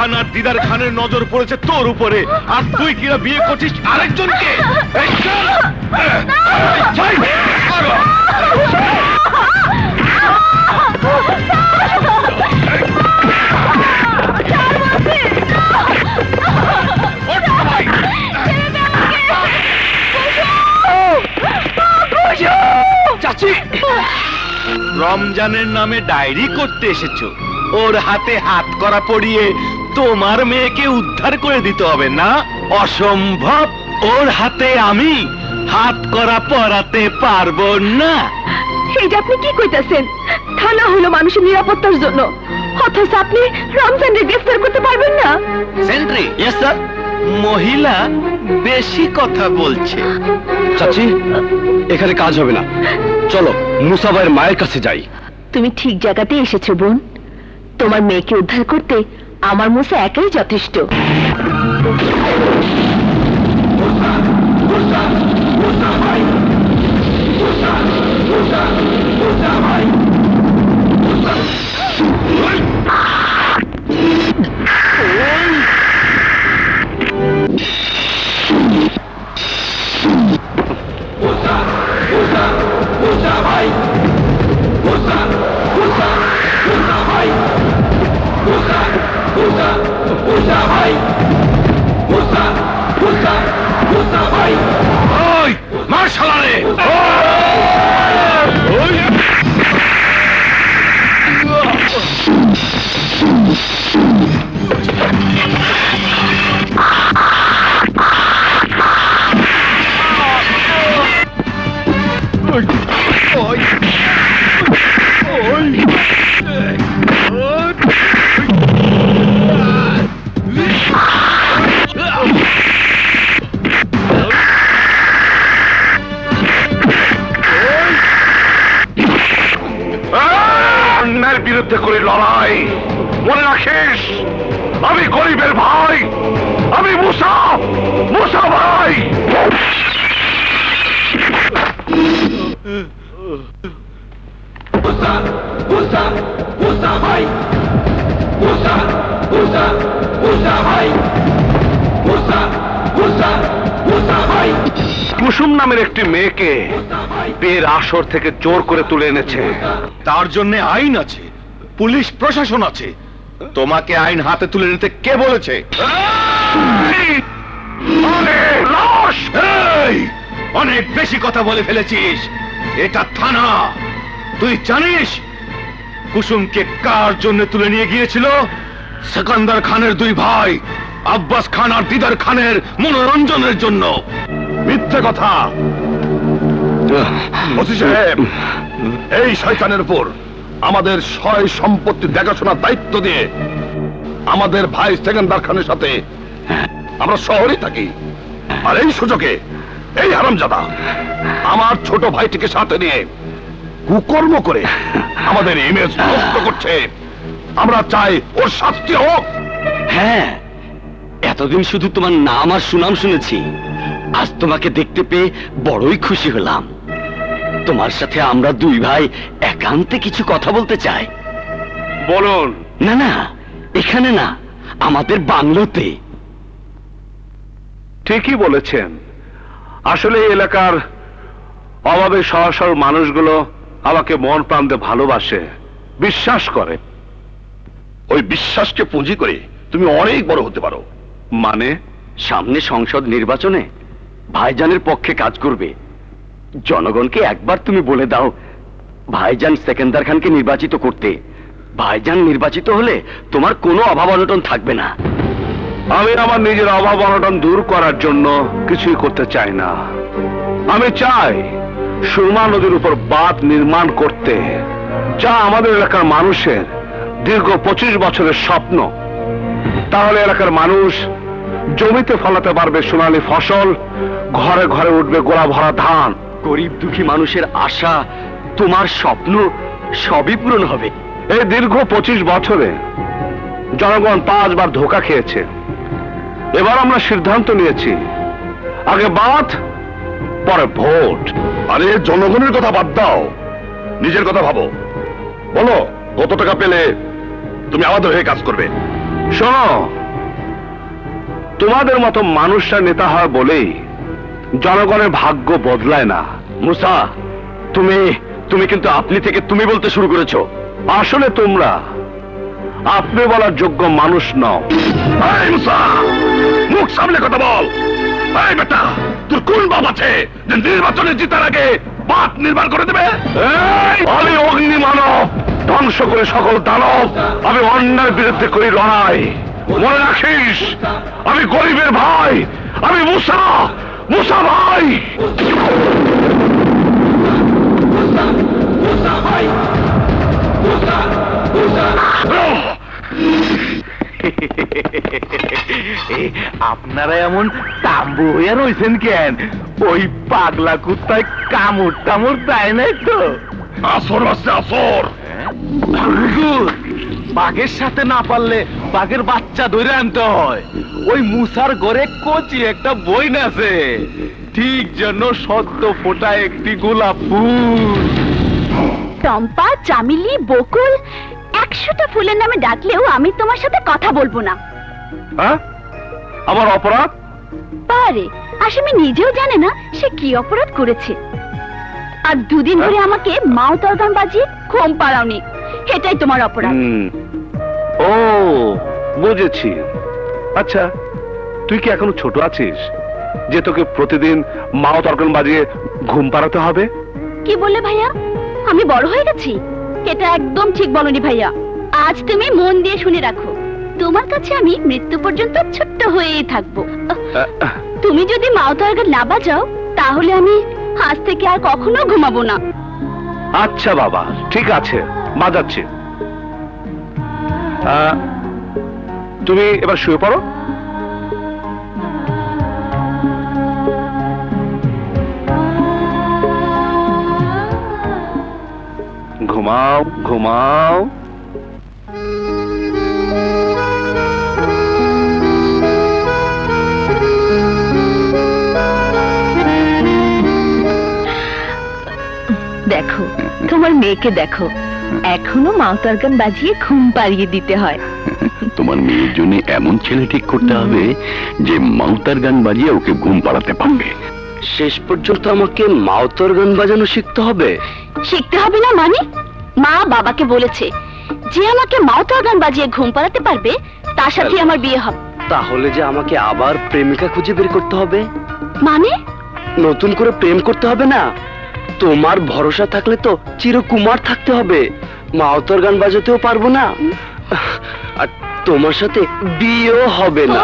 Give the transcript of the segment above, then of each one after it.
খান আর দিদার খানের নজর পড়েছে তোর উপরে, আর তুই কিনা বিয়ে করছিস আরেকজনকে। চাচি, রমজানের নামে ডায়েরি করতে এসেছো, ওর হাতে হাত করা পড়িয়ে তোমার মেয়েকে উদ্ধার করে দিতে হবে না? অসম্ভব, ওর হাতে আমি হাত করা পরাতে পারবো না। এইটা আপনি কি কইতাছেন? থানা হলো মানুষের নিরাপত্তার জন্য, অথচ আপনি রমজানকে গ্রেফতার করতে পারবেন না। Sentry, yes sir. মহিলা বেশি কথা বলছে। চাচি, এখানে কাজ হবে না, চলো মুসা ভাইয়ের মায়ের কাছে যাই। তুমি ঠিক জায়গাতে এসেছো বোন। তোমার মেয়েকে উদ্ধার করতে আমার মুসা একাই যথেষ্ট। বিরুদ্ধে করে লড়াই, মনে রাখিস আমি গরিবের ভাই, আমি মুসা, মুসা ভাই। কুসুম নামের একটি মেয়েকে বিয়ের আসর থেকে জোর করে তুলে এনেছে, তার জন্য আইন আছে, পুলিশ প্রশাসন আছে। তোমাকে আইন হাতে তুলে নিতে কে বলেছে? অনেক বেশি কথা বলে ফেলেছিস, এটা থানা। তুই জানিস কুসুমকে কার জন্য তুলে নিয়ে গিয়েছিল? সেকান্দার খানের দুই ভাই আব্বাস খান আর দিদার খানের মনোরঞ্জনের জন্য। মিথ্যে কথা। ওসি সাহেব, এই শয়তানের উপর আমাদের সয় সম্পত্তি দেখাশোনার দায়িত্ব দিয়ে আমাদের ভাই সেকেন্দার খানের সাথে আমরা শহরে থাকি, আর এই সুযোগে এই হারামজাদা আমার ছোট ভাইটিকে সাথে নিয়ে কুকর্ম করে আমাদের ইমেজ নষ্ট করছে। আমরা চাই ওর শাস্তি হোক। হ্যাঁ, এতদিন শুধু তোমার নাম আর সুনাম শুনেছি, আজ তোমাকে দেখতে পেয়ে বড়ই খুশি হলাম। তোমার সাথে আমরা দুই ভাই একান্তে কিছু কথা বলতে চাই। বলুন। না না, এখানে না, আমাদের বাংলোতে। ঠিকই বলেছেন, আসলে এই এলাকার অভাবে সহজ সরল মানুষগুলো আমাকে মন প্রাণ দিয়ে ভালোবাসে, বিশ্বাস করে। ওই বিশ্বাসকে পুঁজি করে তুমি অনেক বড় হতে পারো। মানে সামনে সংসদ নির্বাচনে ভাইজানের পক্ষে কাজ করবে। জনগণকে একবার তুমি বলে দাও ভাইজান সেকেন্দার খানকে নির্বাচিত করতে। ভাইজান নির্বাচিত হলে তোমার কোনো অভাব অনটন থাকবে না। আমি আমার নিজের অভাব অনটন দূর করার জন্য কিছুই করতে চাই না। আমি চাই সুরমা নদীর উপর বাঁধ নির্মাণ করতে, যা আমাদের এলাকার মানুষের দীর্ঘ 25 বছরের স্বপ্ন। তাহলে এলাকার মানুষ জমিতে ফলাতে পারবে সোনালী ফসল, ঘরে ঘরে উঠবে গোলা ভরা ধান। গরিব দুঃখী মানুষের আশা, তোমার স্বপ্ন সবই পূরণ হবে। এই দীর্ঘ 25 বছরে জনগণ 5 বার ধোঁকা খেয়েছে। এবার আমরা সিদ্ধান্ত নিয়েছি, আগে বাঁধ, পরে ভোট। আরে জনগণের কথা বাদ দাও, নিজের কথা ভাবো। বলো কত টাকা পেলে তুমি আমাদের হয়ে কাজ করবে? শোনো, তোমাদের মতো মানুষরা নেতা হয় বলেই জনগণের ভাগ্য বদলায় না। মুসা, তুমি কিন্তু আপনি থেকে তুমি বলতে শুরু করেছো। আসলে তোমরা আপনি বলার যোগ্য মানুষ নও। এই মুসা, মুখ সামলে কথা বল। এই বেটা, তোর কোন বাপ আছে যে নির্বাচনে জিতার আগে বাপ নির্মাণ করে দেবে? আমি অগ্নি মানব, ধ্বংস করে সকল দানব। আমি অন্যায়ের বিরুদ্ধে করি লড়াই। মনে রাখিস, আমি গরিবের ভাই। আমি মুসা, মুসা ভাই। আপনারা এমন তাম্বু হইয়া রয়েছেন কেন? ওই পাগলা কুত্তায় কামড় টামড় দেয় নাই তো? আসর আছে আসর। বাঘের সাথে না পারলে বাঘের বাচ্চা ধরে আনতে হয়। ওই মুসার ঘরে কচি একটা বই আছে, ঠিক যেন সদ্য ফোটা একটি গোলাপ ফুল। চম্পা, চামেলি, বকুল, 100টা ফুলের নামে ডাকলেও আমি তোমার সাথে কথা বলবো না। হ্যাঁ, আমার অপরাধ? পারে আসামি নিজেও জানে না সে কি অপরাধ করেছে। আর দুদিন ধরে আমাকে মাউথ অর্গান বাজিয়ে ঘুম পাড়াওনি, এটাই তোমার অপরাধ। ও বুঝেছি। আচ্ছা, তুই কি এখনো ছোট আছিস যে তোকে প্রতিদিন মাউথ অর্গান বাজিয়ে ঘুম পাড়াতে হবে? কি বললে ভাইয়া? আমি বড় হয়ে গেছি? এটা একদম ঠিক বলনি ভাইয়া। আজ তুমি মন দিয়ে শুনে রাখো, তোমার কাছে আমি মৃত্যু পর্যন্ত ছোট্ট হয়েই থাকবো। তুমি যদি মাউথ অর্গান না বাজাও তাহলে আমি আজ থেকে আর কখনো ঘুমাবো না। আচ্ছা বাবা, ঠিক আছে, বাজাচ্ছি। তুমি এবার শুয়ে পড়ো। ঘুমাও ঘুমাও। দেখো, তোমার মেয়েকে দেখো, এখনো মাউথ অর্গান বাজিয়ে ঘুম পাড়িয়ে দিতে হয়। তোমার মেয়ের জন্য এমন ছেলে ঠিক করতে হবে যে মাউতার গান বাজিয়ে ওকে ঘুম পাড়াতে পারবে। শেষ পর্যন্ত আমাকে মাউতার গান বাজানো শিখতে হবে? শিখতে হবে না মানে? মা বাবাকে বলেছে যে আমাকে মাউথ অর্গান বাজিয়ে ঘুম পাড়াতে পারবে তার সাথে আমার বিয়ে হবে। তাহলে যে আমাকে আবার প্রেমিকা খুঁজে বের করতে হবে? মানে? নতুন করে প্রেম করতে হবে না? তোমার ভরসা থাকলে তো চিরকুমার থাকতে হবে, মাউতার গান বাজাতেও পারবো না, আর তোমার সাথে বিয়েও হবে না।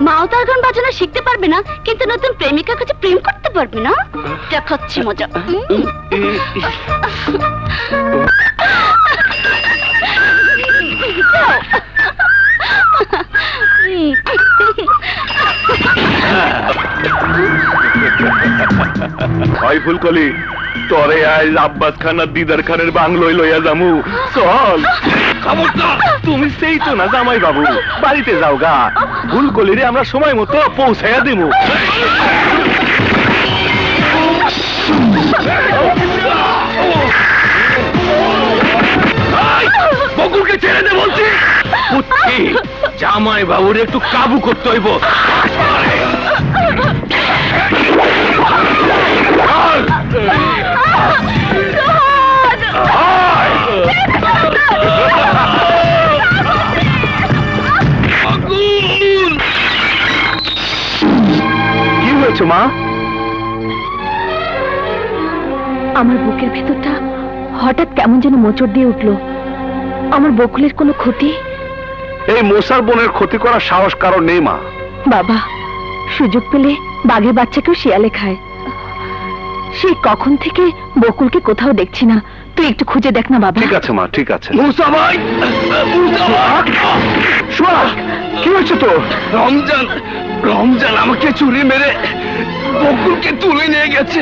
মাউথ অর্গান বাজানো শিখতে পারবে না, কিন্তু নতুন প্রেমিকা খুঁজে প্রেম করতে পারবে না? দেখাচ্ছি মজা। ওই ফুলকলি, তরে আজ আব্বাস খান আর দিদার খানের বাংলোয় লইয়া যামু, চল। তুমি সেই তো না জামাই বাবু, বাড়িতে যাও গা। ফুলকলিরে আমরা সময় মতো পৌঁছাইয়া দিমু। বকুলকে ছেড়ে দে বলছি। জামাই বাবুর একটু কাবু করতে হইব। কি হয়েছে মা? আমার বুকের ভেতরটা হঠাৎ কেমন যেন মোচড় দিয়ে উঠলো। আমার বকুলের কোনো ক্ষতি? এই মশার বোনের ক্ষতি করার সাহস কারো নেই মা। বাবা, সুযোগ পেলে বাঘের বাচ্চাকেও শিয়ালে খায়। সে কখন থেকে বকুলকে কোথাও দেখছি না, তুই একটু খুঁজে দেখ না বাবা। ঠিক আছে মা, ঠিক আছে। মুসা ভাই, কি হয়েছে তো? রমজান আমাকে চুরি মেরে বকুলকে তুলে নিয়ে গেছে।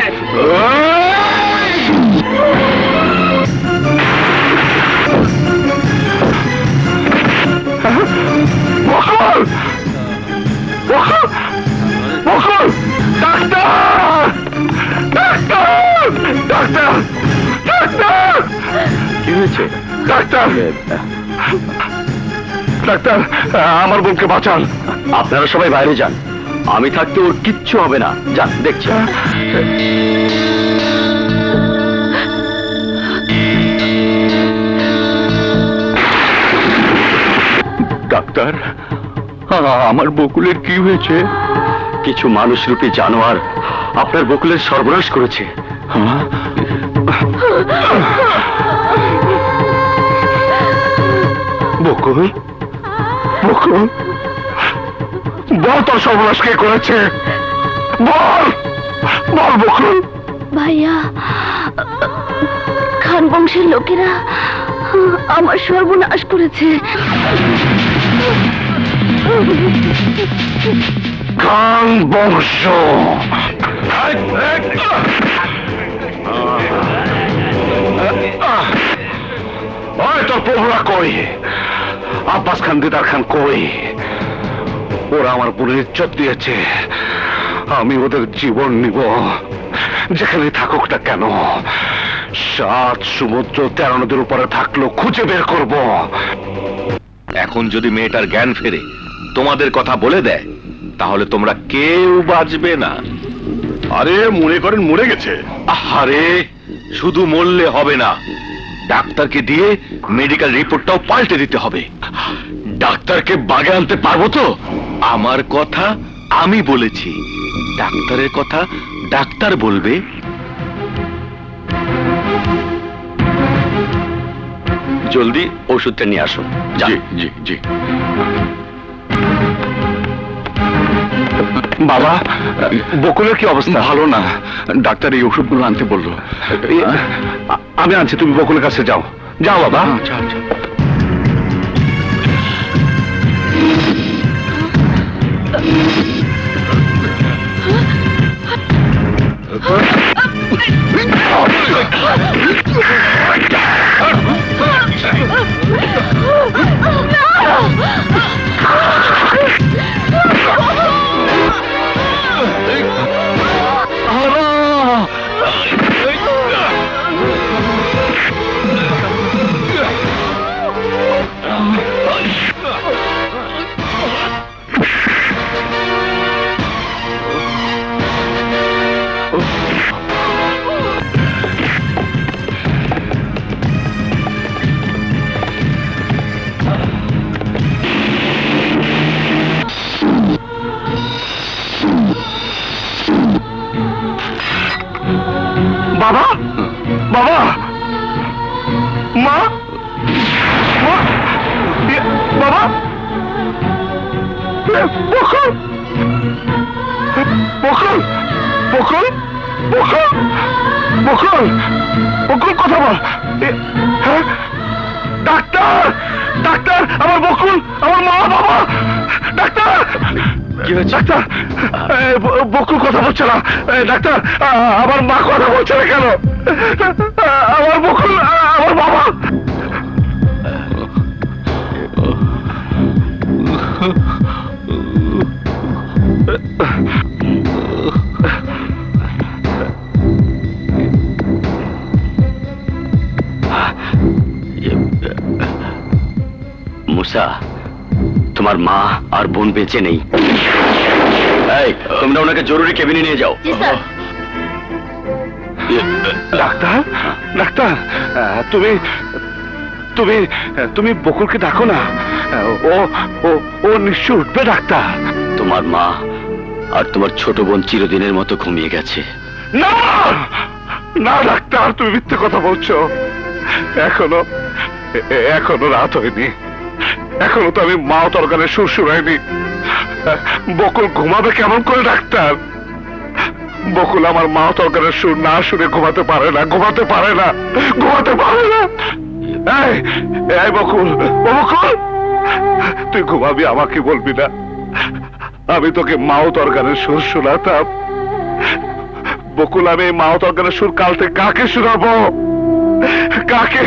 বকুল! বকুল! বকুল! ডাক্তার! ডাক্তার! ডাক্তার! ডাক্তার! কি হয়েছে? ডাক্তার! ডাক্তার, আমার বোনকে বাঁচান। আপনারা সবাই বাইরে যান, আমি থাকতে ওর কিচ্ছু হবে না। যান, দেখছি। ডাক্তার, আমার বকুলের কি হয়েছে? কিছু মানুষরূপী জানোয়ার আপনার বকুলের সর্বনাশ করেছে। বকুল, বকুল, বল তোর সর্বনাশ কে করেছে? বল, বল বকুল। ভাইয়া, খান বংশের লোকেরা আমার সর্বনাশ করেছে। খান বংশ? তোর প্রভুরা কই? আব্বাস খান, দিদার খান কই? ওরা আমার বোনের ইজ্জত দিয়েছে, আমি ওদের জীবন নিব, যেখানে থাকুক না কেন। 7 সমুদ্র 13 নদীর উপরে থাকলো খুঁজে বের করব। এখন যদি মেয়েটার জ্ঞান ফেরে তোমাদের কথা বলে দেয়, তাহলে তোমরা কেউ বাঁচবে না। আরে মনে করেন মরে গেছে। আরে শুধু মরলে হবে না, ডাক্তারকে দিয়ে মেডিকেল রিপোর্টটাও পাল্টে দিতে হবে। ডাক্তারকে বাগে আনতে পারবো তো? আমার কথা আমি বলেছি, ডাক্তারের কথা ডাক্তার বলবে। জলদি ওষুধটা নিয়ে আসুন। জি জি জি। বাবা, বকুলের কি অবস্থা? ভালো না, ডাক্তার এই ওষুধগুলো আনতে বললো। আমি আনছি, তুমি বকুলের কাছে যাও। যাও বাবা। বাবা, বাবা, মা, মা, বাবা, বকুল, বকুল, বকুল, বকুল, বকুল, বকুল, কথা বল। হ্যাঁ, ডাক্তার, ডাক্তার, আমার বকুল, আমার মা, বাবা, ডাক্তার। কি হয়েছে? ডাক্তার, বকুল কথা বলছে না। ডাক্তার, আমার মা কথা বলছে না কেন? আমার বকুল, আমার বাবা। মুসা, তোমার মা আর বোন বেঁচে নেই। এই, তোমরা ওনাকে জরুরি কেবিনে নিয়ে যাও। জি স্যার। ডাক্তার, ডাক্তার, তুমি তুমি তুমি বকুলকে ডাকো না। ও ও ও নিশ্চয় উঠবে ডাক্তার। তোমার মা আর তোমার ছোট বোন চিরদিনের মতো ঘুমিয়ে গেছে। না না ডাক্তার, তুমি মিথ্যে কথা বলছো। এখনো এখনো রাত হয়নি, এখনো তো আমি মা তরকারের সুর শুনাইনি। বকুল ঘুমাবে কেমন করে ডাক্তার? বকুল আমার মা তরকারের সুর না শুনে ঘুমাতে পারে না, ঘুমাতে পারে না, ঘুমাতে পারে না। এই এই বকুল, বকুল, তুই ঘুমাবি, আমাকে বলবি না? আমি তোকে মাও তরকারের সুর শোনাতাম। বকুল, আমি মাও তরকারের সুর কাল থেকে কাকে শোনাবো? কাকে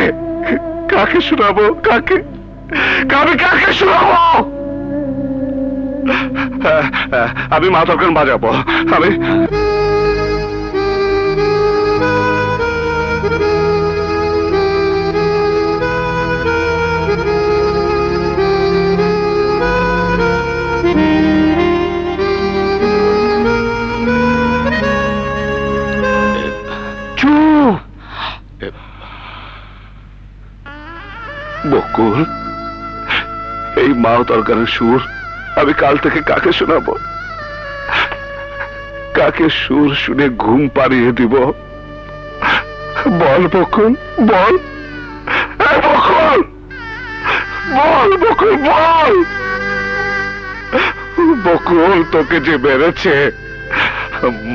কাকে শোনাবো? কাকে আমি কাকে শোনাবো? আমি মা তরকার বাজাবো। আমি বকুল, এই মাও তরকারের সুর আমি কাল থেকে কাকে শোনাবো? কাকে সুর শুনে ঘুম পাড়িয়ে দিব? বল বকুল, বল। বকুল, বল বকুল, বল। বকুল, তোকে যে মেরেছে,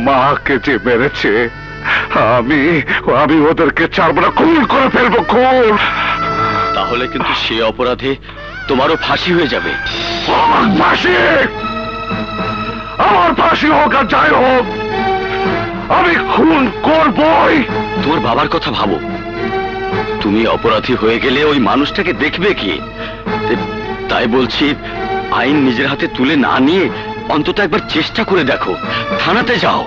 মাকে যে মেরেছে, আমি আমি ওদেরকে ছাড়বো না, খুন করে ফেলবো, খুন। তাহলে কিন্তু সে অপরাধে তোমারও ফাঁসি হয়ে যাবে। আমার ফাঁসি, আমার ফাঁসি হোক আর যাই হোক, আমি খুন করবই। তোমার বাবার কথা ভাবো, তুমি অপরাধী হয়ে গেলে ওই মানুষটাকে দেখবে কি? তাই বলছি, আইন নিজের হাতে তুলে না নিয়ে অন্তত একবার চেষ্টা করে দেখো, থানাতে যাও।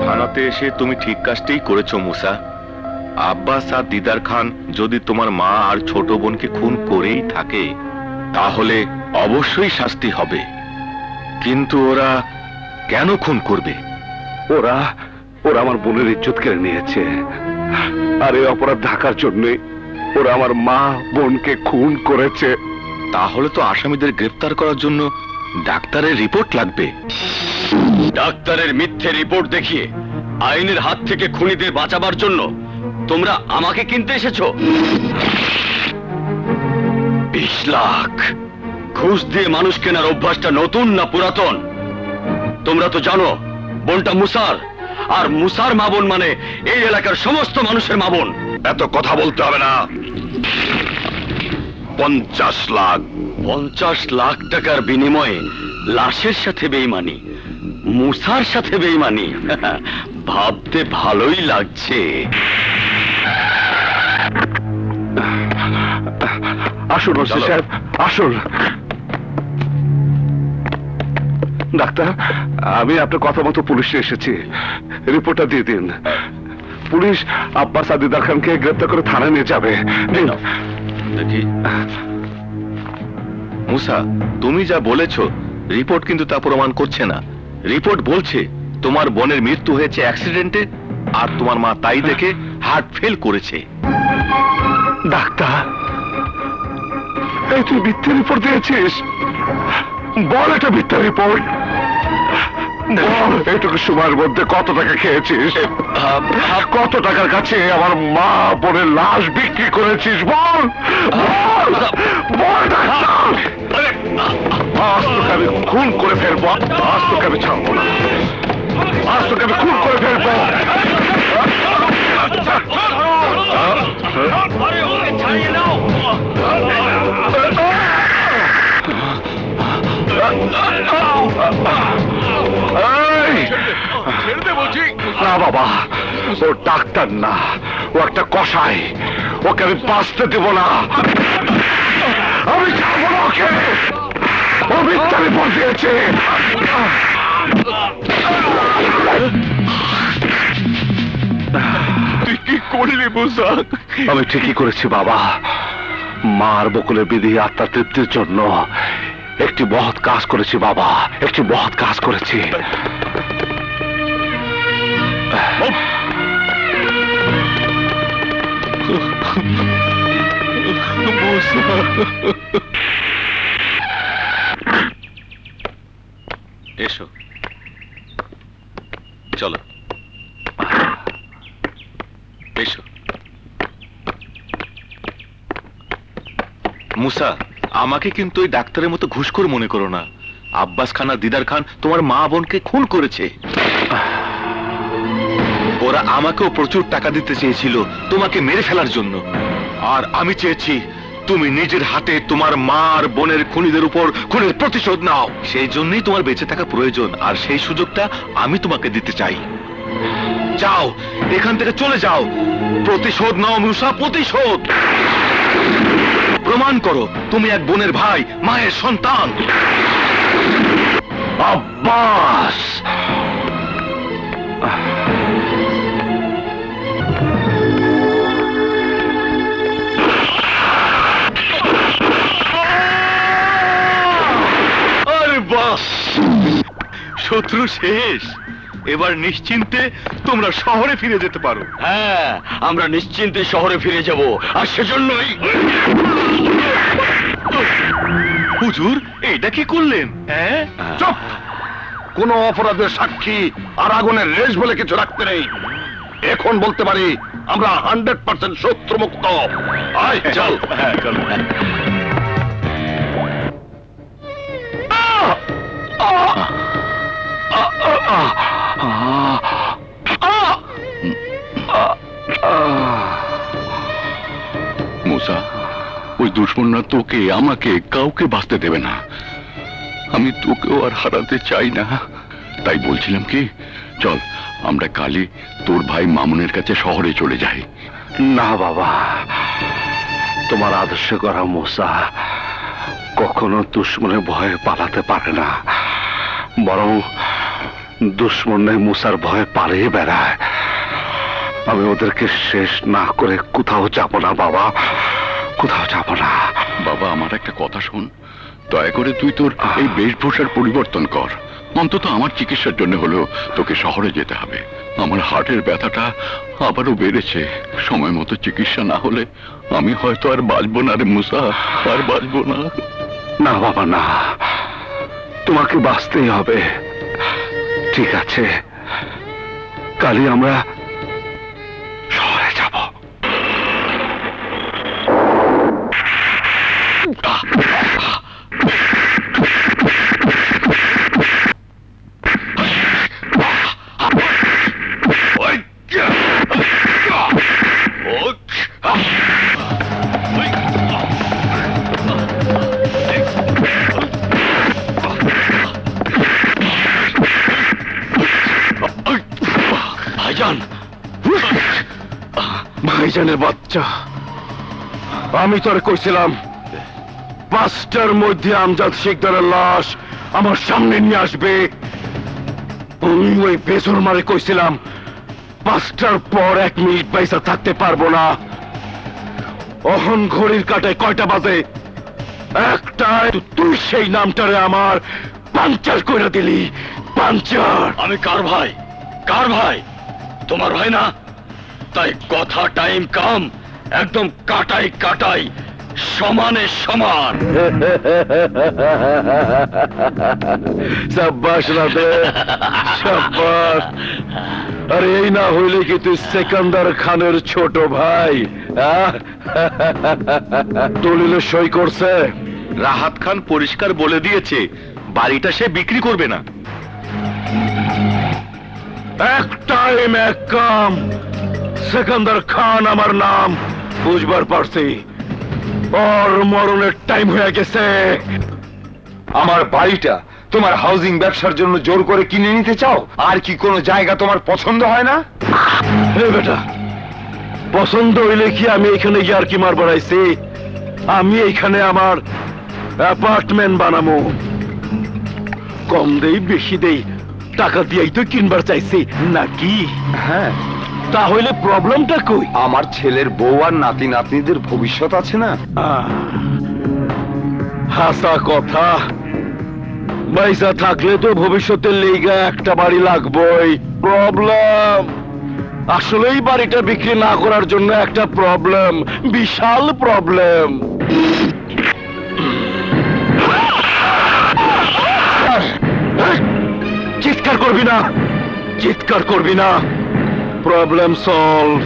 থানাতে এসে তুমি ঠিক কাজটাই করেছো মুসা। আব্বাস আর দিদার খান যদি তোমার মা আর ছোট বোনকে খুন করেই থাকে, তাহলে অবশ্যই শাস্তি হবে। কিন্তু ওরা কেন খুন করবে? ওরা ওরা আমার বোনের ইজ্জত কেড়ে নিয়েছে, আর এই অপরাধ ঢাকার জন্য ওরা আমার মা বোনকে খুন করেছে। তাহলে তো আসামিদের গ্রেফতার করার জন্য ডাক্তারের রিপোর্ট লাগবে। ডাক্তারের মিথ্যে রিপোর্ট দেখিয়ে আইনের হাত থেকে খুনিদের বাঁচাবার জন্য তোমরা আমাকে কিনতে এসেছো। 20 লাখ ঘুষ দিয়ে মানুষ কেনার অভ্যাসটা নতুন না পুরাতন? তোমরা তো জানো বোনটা মুসার, আর মুসার মা বোন মানে এই এলাকার সমস্ত মানুষের মা বোন। এত কথা বলতে হবে না। 50 লাখ। 50 লাখ টাকার বিনিময়ে লাশের সাথে বেইমানি, মুসার সাথে বেইমানি, ভাবতে ভালোই লাগছে। আসুন ওসি সাহেব, আসুন। ডাক্তার, আমি আপনার কথা মতো পুলিশে এসেছি, রিপোর্টটা দিয়ে দিন। পুলিশ আব্বাস আর দিদার খানকে গ্রেপ্তার করে থানায় নিয়ে যাবে। দেখি মুসা, তুমি যা বলেছো রিপোর্ট কিন্তু তা প্রমাণ করছে না। রিপোর্ট বলছে তোমার বোনের মৃত্যু হয়েছে অ্যাক্সিডেন্টে, আর তোমার মা তাই দেখে হার্ট ফেল করেছে। ডাক্তার, এই তুই মিথ্যে রিপোর্ট দিয়েছিস? বল, এটা মিথ্যা রিপোর্ট। বল, এইটুকু সময়ের মধ্যে কত টাকা খেয়েছিস? কত টাকার কাছে আমার মা বোনের লাশ বিক্রি করেছিস? বল বল বল ডাক্তার। আজ তোকে আমি খুন করে ফেলবো, আজ তোকে আমি ছাড়বো না, আজ তোকে আমি খুন করে ফেলবো। না বাবা, ও ডাক্তার না, ও একটা কসাই, ওকে আমি বাঁচতে দেব না, আমি ছাড়বো না ওকে। ও মিথ্যা রিপোর্ট দিয়েছে। তুই কি করলি মুসা? আমি ঠিকই করেছি বাবা, মার বকুলের বিধি আত্মার তৃপ্তির জন্য একটি মহৎ কাজ করেছি বাবা, একটি মহৎ কাজ করেছি। এসো, চলো এসো। মুসা, আমাকে কিন্তু ওই ডাক্তারের মতো ঘুষখোর মনে করো না। আব্বাস খান আর দিদার খান তোমার মা বোনকে খুন করেছে। ওরা আমাকেও প্রচুর টাকা দিতে চেয়েছিল তোমাকে মেরে ফেলার জন্য, আর আমি চেয়েছি তুমি নিজের হাতে তোমার মা আর বোনের খুনিদের উপর খুনের প্রতিশোধ নাও। সেই জন্যই তোমার বেঁচে থাকা প্রয়োজন, আর সেই সুযোগটা আমি তোমাকে দিতে চাই। যাও, এখান থেকে চলে যাও, প্রতিশোধ নাও মুসা, প্রতিশোধ। প্রমাণ করো তুমি এক বোনের ভাই, মায়ের সন্তান। আব্বাস, আরে বাস, শত্রু শেষ। এবার নিশ্চিন্তে তোমরা শহরে ফিরে যেতে পারো। হ্যাঁ, আমরা নিশ্চিন্তে শহরে ফিরে যাব, আর সেজন্যই হুজুর, এটা কি করলেন? হ্যাঁ, চুপ! কোন অপরাধের সাক্ষী আর আগুনের রেশ বলে কিছু রাখতে নেই। এখন বলতে পারি আমরা 100% শত্রুমুক্ত। আয় চল। হ্যাঁ চলো। মুসা, ওই দুশ্মনরা তোকে, আমাকে, কাউকে বাঁচতে দেবে না। আমি তোকেও আর হারাতে চাই না। তাই বলছিলাম কি, চল আমরা কালই তোর ভাই মামুনের কাছে শহরে চলে যাই। না বাবা, তোমার আদর্শ করা মুসা কখনো দুশ্মনের ভয়ে পালাতে পারে না, বরং দুশ্মনের মুসার ভয়ে পালিয়ে বেড়ায়। আমি ওদেরকে শেষ না করে কোথাও যাব না বাবা, কোথাও যাব না। বাবা, আমার একটা কথা শোন, দয়া করে তুই তোর এই বেশভূষার পরিবর্তন কর। অন্তত আমার চিকিৎসার জন্য হলেও তোকে শহরে যেতে হবে। আমার হার্টের ব্যথাটা আবারও বেড়েছে। সময় মতো চিকিৎসা না হলে আমি হয়তো আর বাঁচবো না রে মুসা, আর বাঁচবো না। না বাবা না, তোমাকে বাঁচতেই হবে। ঠিক আছে, কালই আমরা শহরে যাব। ভাইজানের বাচ্চা, আমি তোর কইছিলাম 5টার মধ্যে আমজাদ শিকদারের লাশ আমার সামনে নিয়ে আসবে। আমি ওই বেসর মারে কইছিলাম 5টার পর 1 মিনিট পয়সা থাকতে পারবো না। অহন ঘড়ির কাটায় কয়টা বাজে? 1টায়। তুই সেই নামটারে আমার পাঞ্চার কইরা দিলি, পাঞ্চার। আমি কার ভাই? কার ভাই? তোমার ভাই না? তাই কথা টাইম কাম একদম কাটাই কাটাই, সমানে সমান। সাব্বাস রাতে, সাব্বাস। আরে এই না হইলে কি তুই সেকান্দার খানের ছোট ভাই? দলিলে সই করছে? রাহাত খান পরিষ্কার বলে দিয়েছে বাড়িটা সে বিক্রি করবে না। এক টাইম এক কাম। সেকান্দার খান আমার নাম, বুঝবার পারছি। ওর মরণের টাইম হয়ে গেছে। আমার বাড়িটা তোমার হাউজিং ব্যবসার জন্য জোর করে কিনে নিতে চাও? আর কি কোনো জায়গা তোমার পছন্দ হয় না? হে বেটা, পছন্দ হইলে কি আমি এখানে গিয়ে আর কি মার বাড়াইছি? আমি এইখানে আমার অ্যাপার্টমেন্ট বানাবো। কম দেই বেশি দেই, টাকা দিয়েই তো কিনবার চাইছি নাকি? হ্যাঁ, তাহলে প্রবলেমটা কই? আমার ছেলের বউ আর নাতি নাতনিদের ভবিষ্যৎ আছে না? হাসা কথা। পয়সা থাকলে তো ভবিষ্যতের লেগা একটা বাড়ি লাগবেই। প্রবলেম আসলেই বাড়িটা বিক্রি না করার জন্য একটা প্রবলেম, বিশাল প্রবলেম। চিৎকার করবি না, চিৎকার করবি না। Problem solve.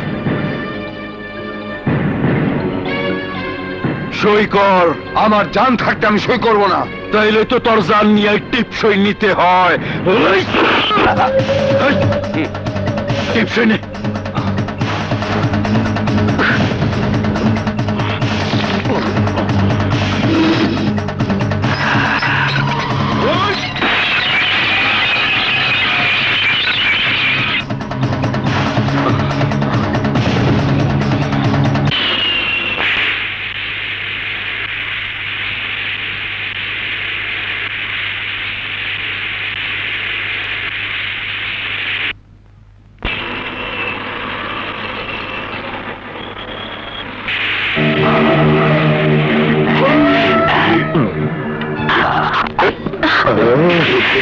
সই কর। আমার জান থাকতে আমি সই করব না। তাইলে তো তোর জান নিয়ে টিপসই নিতে হয়। টিপসই নে।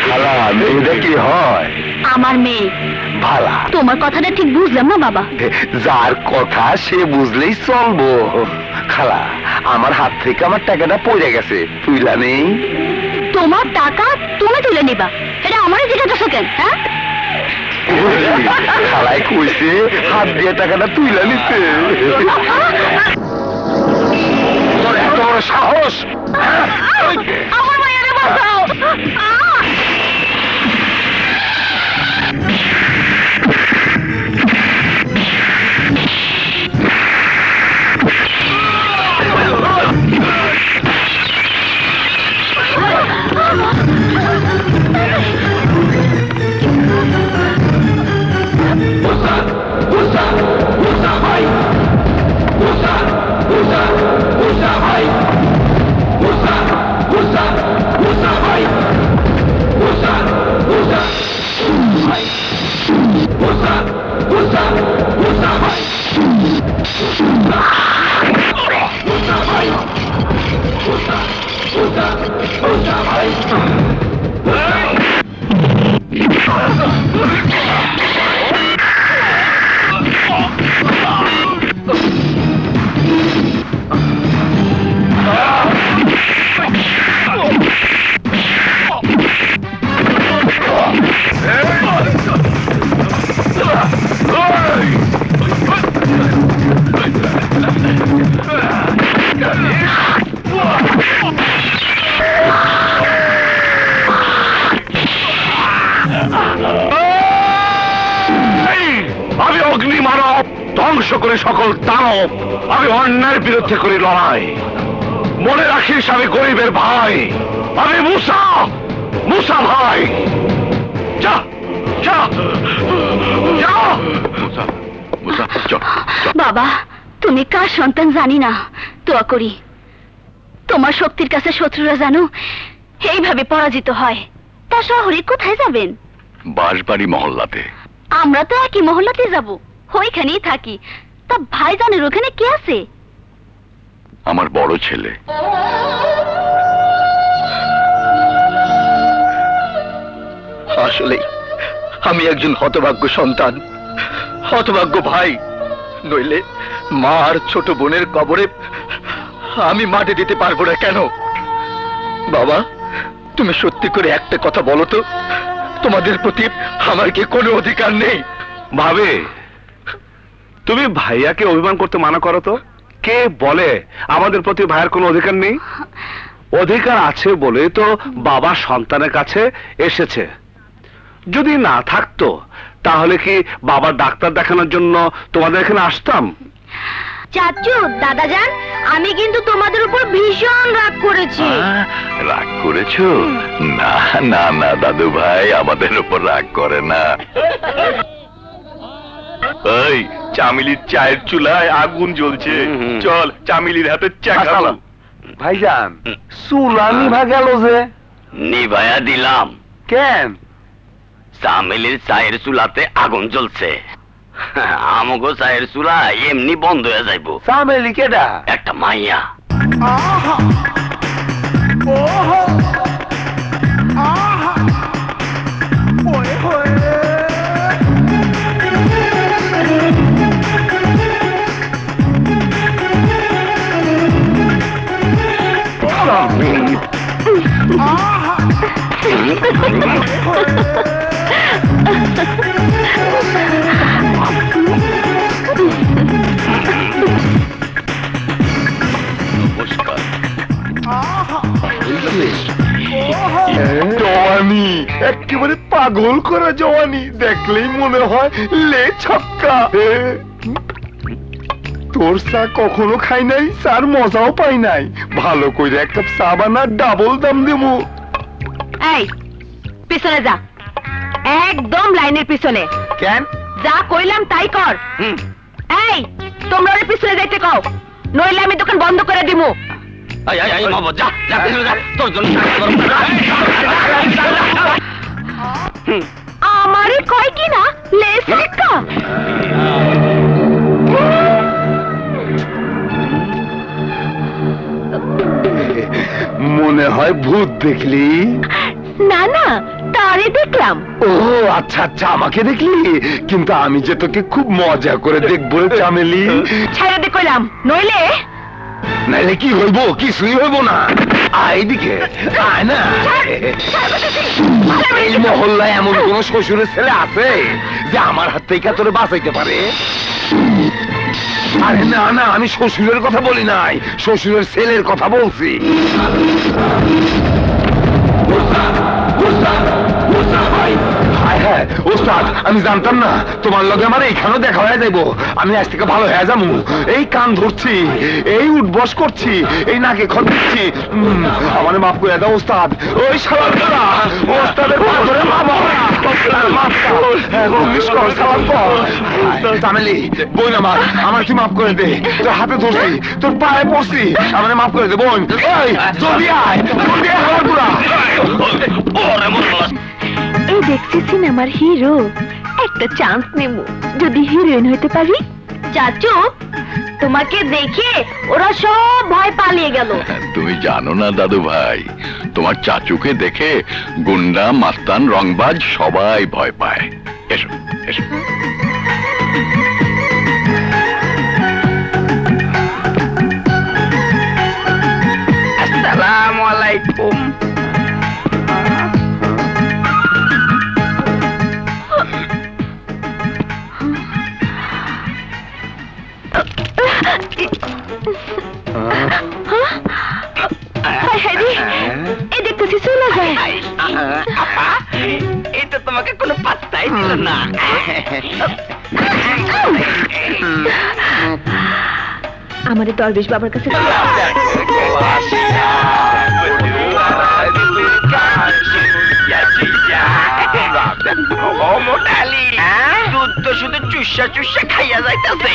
খালা, এটা কি হয়? আমার মেয়ে। ভালা তোমার কথাটা ঠিক বুঝলাম না বাবা। যার কথা সে বুঝলেই চলবো। খালা, আমার হাত থেকে আমার টাকাটা পড়ে গেছে, তুইলা নেই? তোমার টাকা তুমি তুলে নিবা, এটা আমারই জিজ্ঞাসা কেন? হ্যাঁ, খালাই কইছে হাত দিয়ে টাকাটা তুইলা নিতে। তোর এত বড় সাহস! আমার মায়েরে বাঁচাও। আমি অগ্নি মানব, ধ্বংস করে সকল দানব। আমি অন্যায়ের বিরুদ্ধে করি লড়াই। মনে রাখিস আমি গরিবের ভাই, আমি মুসা, মুসা ভাই। যা যা যা। বাবা, তুমি কার সন্তান জানি না, দোয়া করি তোমার শক্তির কাছে শত্রুরা জানো এইভাবে পরাজিত হয়। তা শহরে কোথায় যাবেন? বাঁশবাড়ি মহল্লাতে। আমরা তো একই মহল্লাতে যাব, ওইখানেই থাকি। তা ভাইজানের ওখানে কে আছে? আমার বড় ছেলে। আসলে আমি একজন হতভাগ্য সন্তান, হতভাগ্য ভাই। নইলে মা আর ছোট বোনের কবরে আমি মাটি দিতে পারবো না কেন? বাবা, তুমি সত্যি করে একটা কথা বলো তো, তোমাদের প্রতি আমার কি কোনো অধিকার নেই? ভাবে, তুমি ভাইয়াকে অভিমান করতে মানা করো তো। কে বলে আমাদের প্রতি ভাইয়ের কোনো অধিকার নেই? অধিকার আছে বলে তো বাবা সন্তানের কাছে এসেছে। যদি না থাকতো তাহলে কি বাবা ডাক্তার দেখানোর জন্য তোমাদের এখানে আসতাম? চাচু, দাদাজান, আমি কিন্তু তোমাদের উপর ভীষণ রাগ করেছি। রাগ করেছো? না না না দাদু ভাই, আমাদের উপর রাগ করে না। এই চামিলির চায়ের চুলায় আগুন জ্বলছে, চল চামিলির হাতে চা খাবো। ভাইজান, চুলা নিভা গেল যে? নিভায়া দিলাম। কেন? চামেলির চায়ের চুলাতে আগুন জ্বলছে। আমাগো চায়ের চুলা এমনি বন্ধ হয়ে যাইব। চামেলি কেডা? একটা মাইয়া। জওয়ানি, একেবারে পাগল করা জওয়ানি, দেখলেই মনে হয় লে ছক্কা। তোর চা কখনো খাই নাই, চার মজাও পাই নাই। ভালো করে এক কাপ চা বানা, ডাবল দাম দেবো। এই, পিছনে যা, একদম লাইনের পিছনে। কেন? যা কইলাম তাই কর। এই, তোমরা ওর পিছনে যাইতে কও, নইলে আমি দোকান বন্ধ করে দিমু। তোর জন্য আমারে কয় কি না লেস শিক্ষা। মনে হয় ভূত দেখলি? না না, তা তারে দেখলাম। ও আচ্ছা আচ্ছা, আমাকে দেখলি, কিন্তু আমি যে তোকে খুব মজা করে দেখবো চামেলি। ছাইরা দে কইলাম, নইলে নাইলে কি হইব? কিছুই হইব না। এইদিকে আয় না। এই মহল্লায় এমন কোন শ্বশুরের ছেলে আছে যে আমার হাত থেকে তোরে বাঁচাইতে পারে? আরে না না, আমি শ্বশুরের কথা বলি নাই, শ্বশুরের ছেলের কথা বলছি। হ্যাঁ ওস্তাদ, আমি জানতাম না তোমার লগে আমার এইখানেও দেখা হয়ে যাইবো। আমি আজ থেকে ভালো হয়ে যাবো। এই কান ধরছি, এই উঠবস করছি, এই নাকে খত দিচ্ছি। আমার মাফ করে দাও ওস্তাদ। ওই সালাম করা ওস্তাদের পাথরে চামেলি বোন, আমার কি মাফ করে দে। তোর হাতে ধরছি, তোর পায়ে পড়ছি, আমার মাফ করে দে বোন। জলদি আয়, জলদি আয় আমার পুরা। এই দেখছি সিনেমার হিরো, একটা চান্স নেব, যদি হিরোইন হইতে পারি। চাচু, তোমাকে দেখে ওরা সব ভয় পালিয়ে গেল। তুমি জানো না দাদু ভাই, তোমার চাচুকে দেখে গুন্ডা, মাস্তান, রংবাজ সবাই ভয় পায়। এসো এসো। আসসালামু আলাইকুম। এই দেখতেছি চলে যায়। এটা তোমাকে কোনো পাত্তাই দিল না। আমাদের দরবেশ বাবার কাছে দুধ তো শুধু চুষা চুষা খাইয়া যাইতাছে,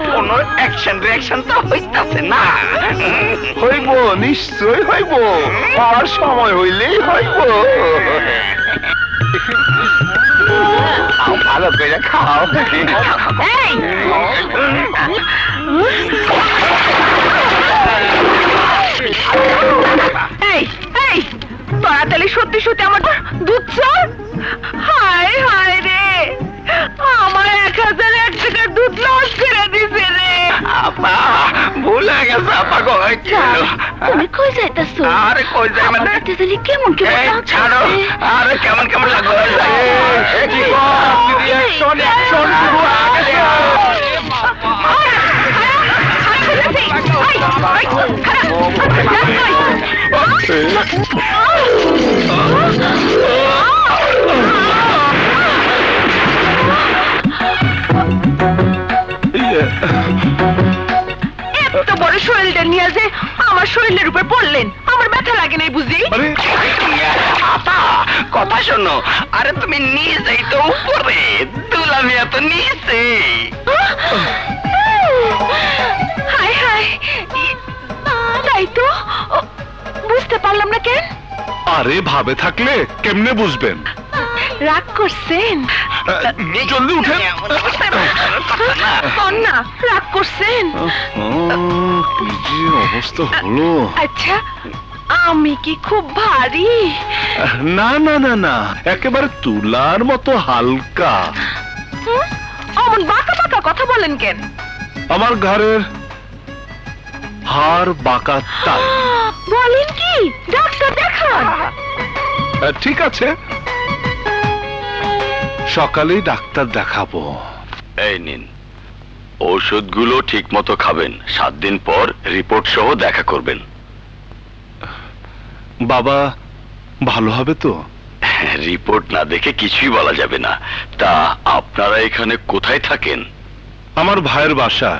কোন অ্যাকশন রিঅ্যাকশন তো হইতাছে না। হইব, নিশ্চয় হইব, আর সময় হইলেই হইব। ভালো করে খাও। তোরা তাহলে সত্যি সত্যি আমার দুধ চল। হায় হায় রে, আমার 1001 টাকার দুধ লস করে দিছে রে। আপা ভুল হয়ে গেছে, আপা গো। তুমি কই যাইতাছো? আরে কই যাই মানে? তাহলে কেমন কেমন ছাড়ো, আরে কেমন কেমন লাগলো। এত বড় শরীরটা নিয়ে যে আমার শরীরের উপর পড়লেন, আমার ব্যথা লাগে নাই বুঝি? আপা কথা শোনো, আরে তুমি নিচেই তো উপরে, দুলামি এত নিচে। হায় হায়, তাই তো বুঝতে পারলাম না কেন। আরে ভাবে থাকলে কেমনে বুঝবেন? রাগ করছেন? জলদি উঠেন। না, রাগ করছেন? কি যে অবস্থা হলো। আচ্ছা, আমি কি খুব ভারী? না না না না, একেবারে তুলার মতো হালকা। অমন বাঁকা বাঁকা কথা বলেন কেন? আমার ঘরের হাড় বাঁকা তাই। বলেন কি? ডাক্তার দেখান। ঠিক আছে, সকালেই ডাক্তার দেখাবো। এই নিন, ঔষধগুলো ঠিক মতো খাবেন, 7 দিন পর রিপোর্ট সহ দেখা করবেন। বাবা ভালো হবে তো? রিপোর্ট না দেখে কিছুই বলা যাবে না। তা আপনারা এখানে কোথায় থাকেন? আমার ভাইয়ের বাসা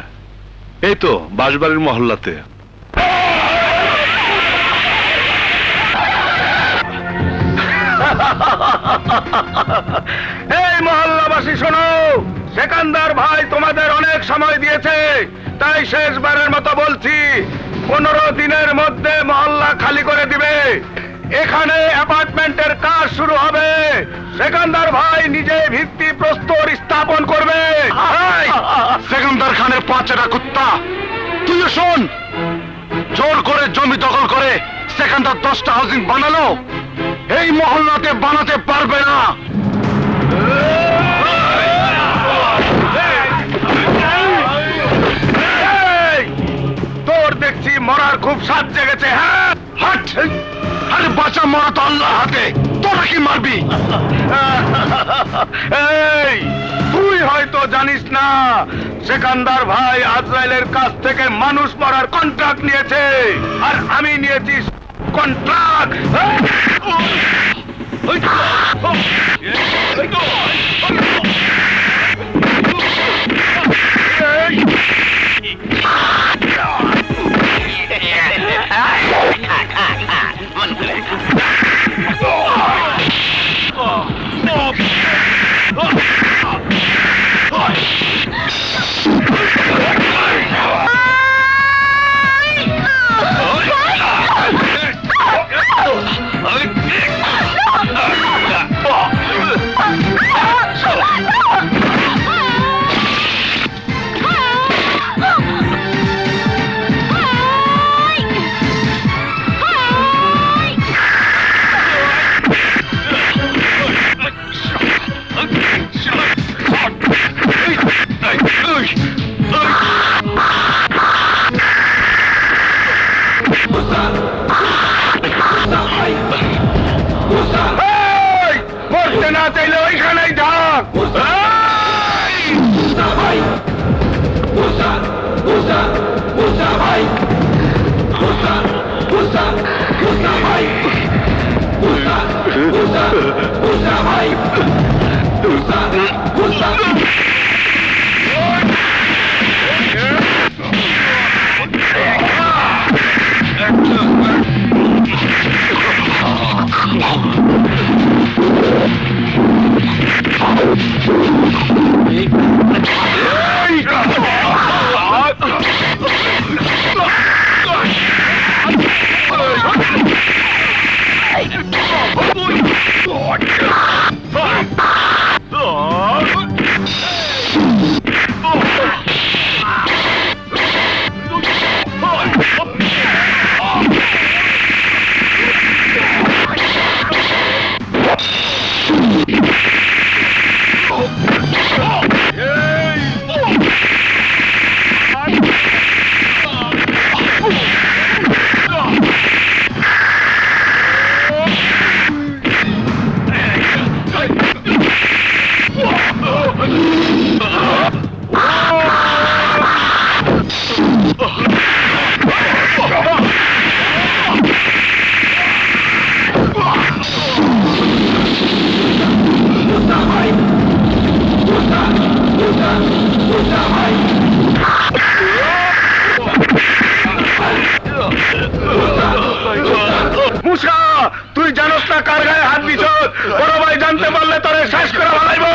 এই তো বাঁশবাড়ির মহল্লাতে। এই মহল্লাবাসী শোনো, সেকান্দার ভাই তোমাদের অনেক সময় দিয়েছে, তাই শেষবারের মতো বলছি, 15 দিনের মধ্যে মহল্লা খালি করে দিবে। এখানে অ্যাপার্টমেন্টের কাজ শুরু হবে। সেকান্দার ভাই নিজে ভিত্তি প্রস্তর স্থাপন করবে। সেকান্দার খানের পাঁচটা কুত্তা, তুইও শোন, জোর করে জমি দখল করে সেকান্দার 10টা হাউজিং বানালো, এই মহল্লাতে বানাতে পারবে না। তোর দেখছি মরার খুব স্বাদ জেগেছে। হ্যাঁ, হাট! আরে বাঁচা মরা তো আল্লাহ হাতে, তোরা কি মারবি? এই তুই হয়তো জানিস না, সেকান্দার ভাই আজরাইলের কাছ থেকে মানুষ মারার কন্ট্রাক্ট নিয়েছে, আর আমি নিয়েছি কন্ট্রাক্ট। মরতে না চাইলে ওইখানেই থাক। মুসা, তুই জানোস না কার গায়ে হাত দিছ? বড় ভাই জানতে পারলে তোরে শেষ করে ফেলাইব।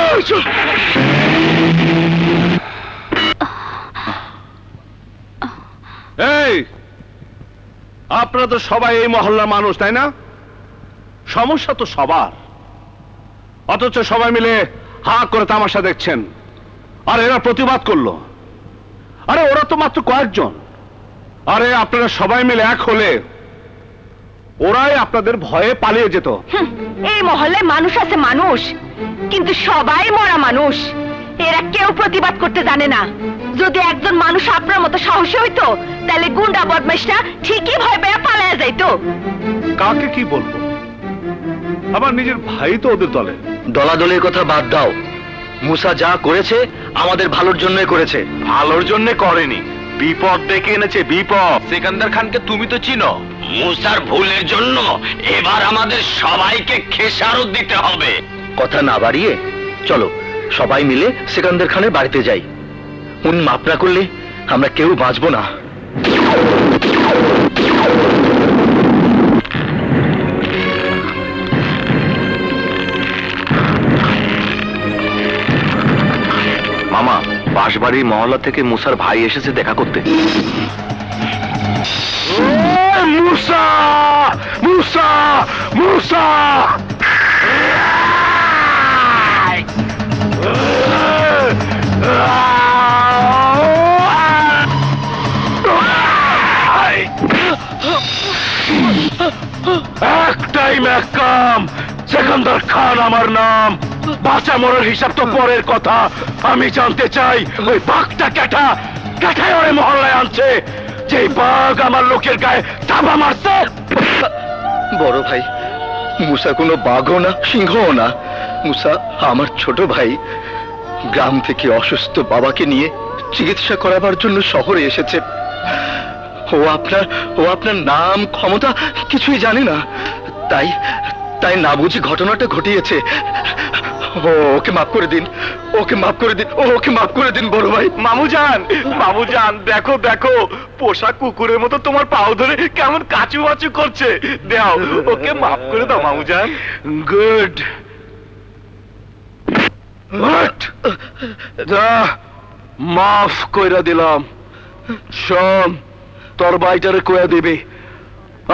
এই, আপনারা তো সবাই এই মহল্লার মানুষ, তাই না? সমস্যা তো সবার, অথচ সবাই মিলে হা করে তামাশা দেখছেন। আর এরা প্রতিবাদ করলো। আরে ওরা তো মাত্র কয়েকজন। আরে আপনারা সবাই মিলে এক হলে ওরাই আপনাদের ভয়ে পালিয়ে যেত। এই মহল্লায় মানুষ আছে, মানুষ, কিন্তু সবাই মরা মানুষ। এরা কেউ প্রতিবাদ করতে জানে না। যদি একজন মানুষ আপনার মতো সাহসী হইতো, তাহলে গুন্ডা বদমাইশরা ঠিকই ভয় পেয়ে পালিয়ে যাইতো। কাকে কি বলবো? আমার নিজের ভাই তো ওদের দলে। দলাদলির কথা বাদ দাও, মুসা যা করেছে আমাদের ভালোর জন্যই করেছে। ভালোর জন্য করেনি, বিপদ ডেকে এনেছে বিপদ। সেকান্দার খানকে তুমি তো চিনো। মুসার ভুলের জন্য এবার আমাদের সবাইকে খেসারত দিতে হবে। কথা না বাড়িয়ে চলো সবাই মিলে সেকান্দার খানের বাড়িতে যাই। উনি মাপ না করলে আমরা কেউ বাঁচবো না। মামা, বাঁশবাড়ির মহল্লা থেকে মুসার ভাই এসেছে দেখা করতে। মুসা, মুসা, মুসা! এক টাইম এক কাম। সেকান্দার খান আমার নাম। বাঁচা মরার হিসাব তো পরের কথা। আমি জানতে চাই ওই বাঘটা কেটায় ওরে মহল্লায় আনছে, যে বাঘ আমার লোকের গায়ে থাবা মারছে। বড় ভাই, মুসা কোনো বাঘও না, সিংহও না। মুসা আমার ছোট ভাই। গ্রাম থেকে অসুস্থ বাবাকে নিয়ে চিকিৎসা করাবার জন্য শহরে এসেছে। ও আপনার নাম ক্ষমতা কিছুই জানে না, তাই না বুঝি ঘটনাটা ঘটিয়েছে। ওকে মাফ করে দিন, ওকে মাফ করে দিন বড় ভাই। মামুজান, দেখো পোষা কুকুরের মতো তোমার পাও ধরে কেমন কাচু বাচু করছে। দাও, ওকে মাফ করে দাও মামুজান। গুড। মাফ কইরা দিলাম। শোন, তোর ভাইটারে কইয়া দিবি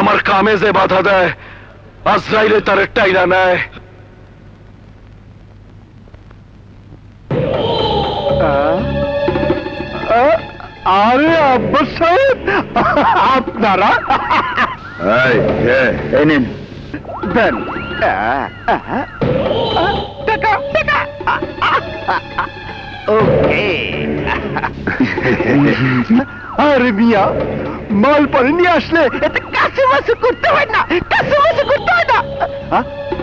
আমার কামে যে বাধা দেয় আজরাইলে তার টাইনা নেয়। আরে আব্বাস সাহেব, আপনারা এই নিন। দেন। ওকে। আরে মিয়া, মাল পরে নিয়ে আসলে এতে কাছে করতে হয় না।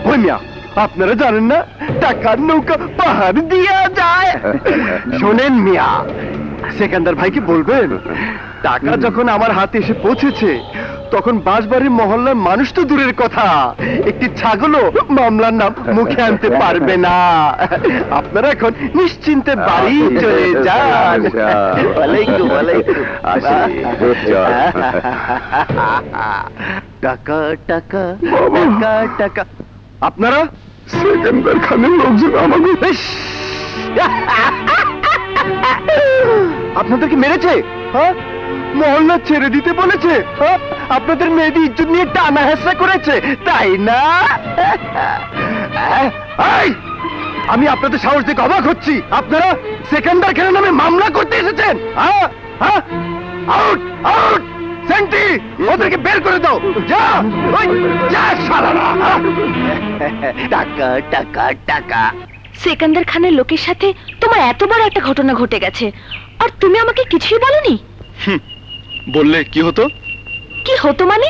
ওই মিয়া, আপনারা জানেন না টাকার নৌকা পাহাড় দিয়া যায়। শোনেন মিয়া, সেকান্দার ভাইকে বলবেন টাকা যখন আমার হাতে এসে পৌঁছেছে তখন বাঁশবাড়ির মহল্লার মানুষ তো দূরের কথা, একটি ছাগলও মামলার নাম মুখে আনতে পারবে না। আপনারা এখন নিশ্চিন্তে বাড়ি চলে যান। ওয়ালাইকুম। টাকা। আপনারা সেকেন্দার খানের লোকজন আমাকে আপনাদেরকে মেরেছে, হ্যাঁ? মহল্লা ছেড়ে দিতে বলেছে, হ্যাঁ? আপনাদের মেয়েদের ইজ্জত নিয়ে টানা হেসা করেছে, তাই না? আমি আপনাদের সাহস দেখে অবাক হচ্ছি। আপনারা সেকেন্দার খানের নামে মামলা করতে এসেছেন। আউট সেন্টি, ওদেরকে বের করে দাও। যা শালারা। টাকা। সেকান্দার খানের লোকের সাথে তোমার এত বড় একটা ঘটনা ঘটে গেছে, আর তুমি আমাকে কিছুই বলনি। বললে কি হতো? কি হতো মানে?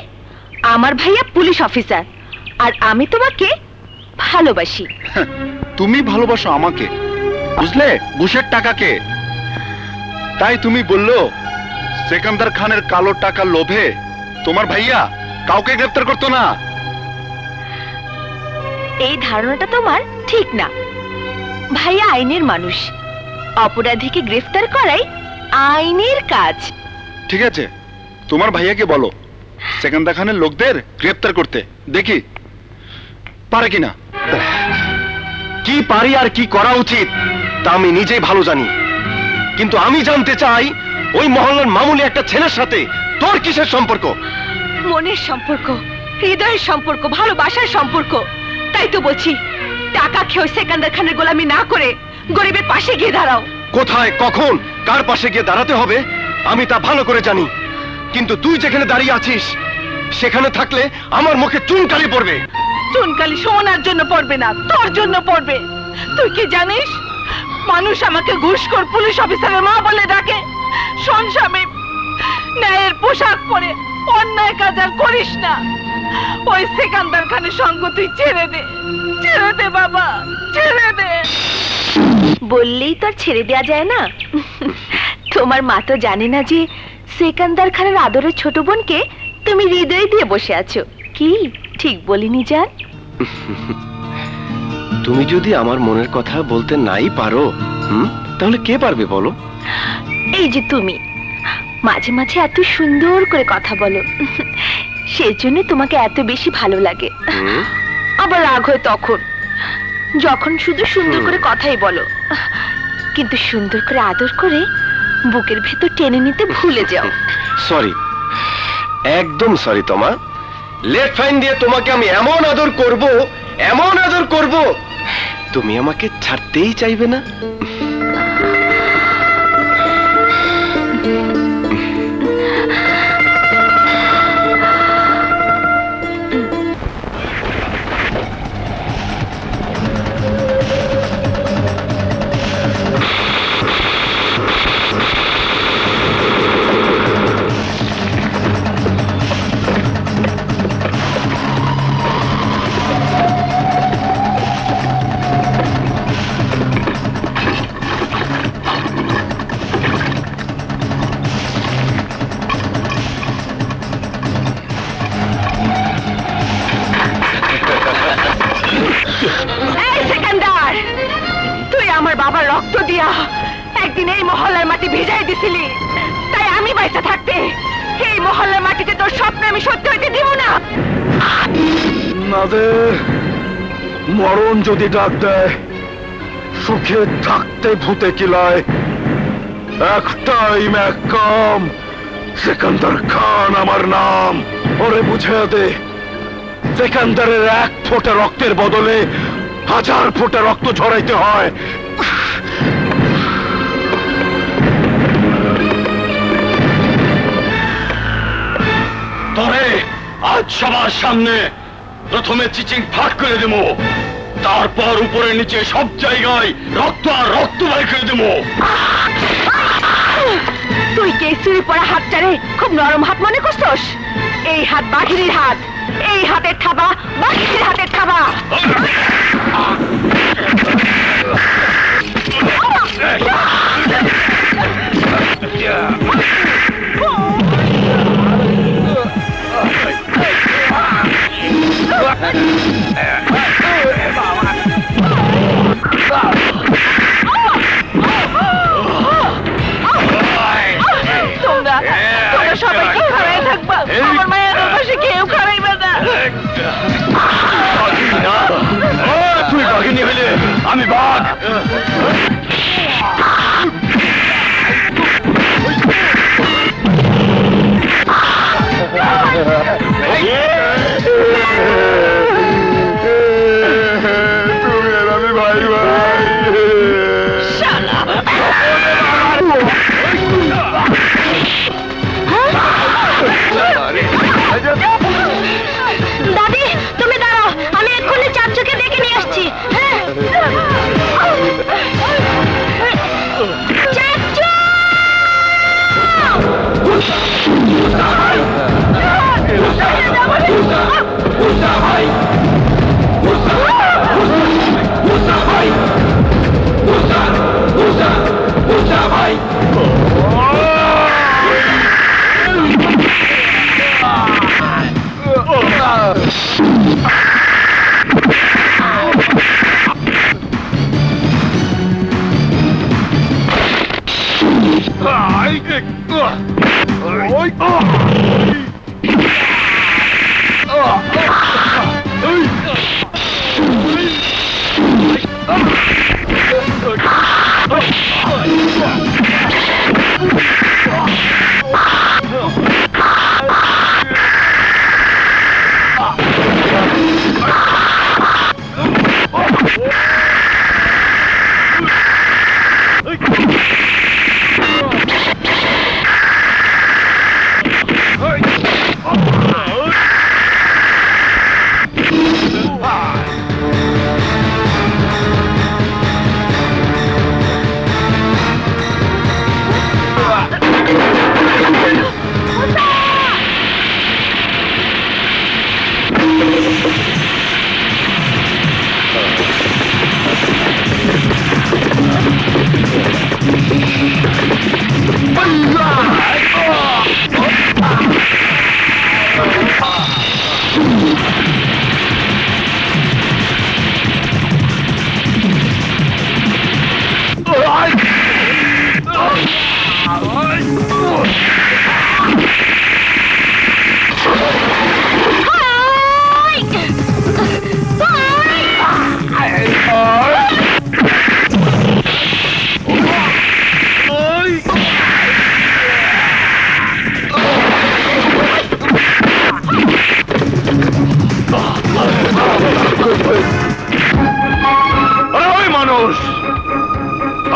আমার ভাইয়া পুলিশ অফিসার, আর আমি তোমাকে ভালোবাসি। তুমি ভালোবাসো আমাকে, বুঝলে? ঘুষের টাকাকে। তাই তুমি বললো সেকান্দার খানের কালো টাকার লোভে তোমার ভাইয়া কাউকে গ্রেফতার করতো না। এই ধারণাটা তোমার ঠিক না। ভাইয়া আইনের মানুষ, অপরাধীকে গ্রেফতার করাই আইনের কাজ। ঠিক আছে, তোমার ভাইয়াকে বলো সেকান্দার খানের লোকদের গ্রেফতার করতে, দেখি পারে কিনা। কি পারি আর কি করা উচিত তা আমি নিজেই ভালো জানি, কিন্তু আমি জানতে চাই ওই মহল্লার মামুলি একটা ছেলের সাথে তোর কিসের সম্পর্ক? মনের সম্পর্ক, হৃদয়ের সম্পর্ক, ভালোবাসার সম্পর্ক। তাই তো বলছি, টাকা খেয়ে সেকান্দার খানের গোলামি না করে গরিবের পাশে গিয়ে দাঁড়াও। কোথায়, কখন, কার পাশে গিয়ে দাঁড়াতে হবে আমি তা ভালো করে জানি, কিন্তু তুই যেখানে দাঁড়িয়ে আছিস সেখানে থাকলে আমার মুখে চুনকালি পড়বে। চুনকালি সোনার জন্য পড়বে না, তোর জন্য পড়বে। তুই কি জানিস, মানুষ আমাকে ঘুষখোর পুলিশ অফিসারের মা বলে ডাকে। শোন স্বামী, ন্যায়ের পোশাক পরে অন্যায় কাজ আর করিস না। ওই সেকান্দার খানের সঙ্গ তুই ছেড়ে দে বাবা, ছেড়ে দে। বললেই তো আর ছেড়ে দেয়া যায় না। তোমার মা তো জানে না যে সেকান্দার খানের আদরের ছোট বোনকে তুমি হৃদয় দিয়ে বসে আছো। কি ঠিক বলিনি জান? তুমি যদি আমার মনের কথা বলতে নাই পারো, তাহলে কে পারবে বলো? এই যে তুমি মাঝে মাঝে এত সুন্দর করে কথা বলো, সেজন্য তোমাকে এত বেশি ভালো লাগে। আবার রাগ হয় তখন, যখন শুধু সুন্দর করে কথাই বলো, কিন্তু সুন্দর করে আদর করে বুকের ভেতর টেনে নিতে ভুলে যাও। সরি, একদম সরি তোমা। লেট ফাইন দিয়ে তোমাকে আমি এমন আদর করব তুমি আমাকে ছাড়তেই চাইবে না। মহল্লার মাটি ভিজাই দিছিলি, তাই আমি বাইসা থাকতে এই মহল্লার মাটিতে তোর স্বপ্ন আমি সত্যি হইতে দিব না। নাদের মরণ যদি ডাক দেয়, সুখে থাকতে ভূতে কিলায়। একটাই ম্যাকাম, সেকান্দার খান আমার নাম। ওরে বুঝে দে, সেকান্দারের এক ফোঁটা রক্তের বদলে 1000 ফোঁটা রক্ত ঝরাইতে হয়। তরে আজ সবার সামনে প্রথমে চিচিং ফাট করে দেবো, তারপর উপরে নিচে সব জায়গায় রক্ত আর রক্ত বাই করে দেবো। তুই কে চুরি পড়া হাতটারে খুব নরম হাত মনে করছস? এই হাত বাঘিনীর হাত, এই হাতের থাবা বাঘিনীর হাতের থাবা। তোমরা সবাই কি খারাই থাকবা, আমার মায়ের পাশে কেউ খারাইবে না। তুই বাঘিনী হইলে আমি বাঘ। দাদি তুমি দাঁড়াও, আমি এক্ষুনি চাচুকে ডেকে নিয়ে আসছি। চাচু!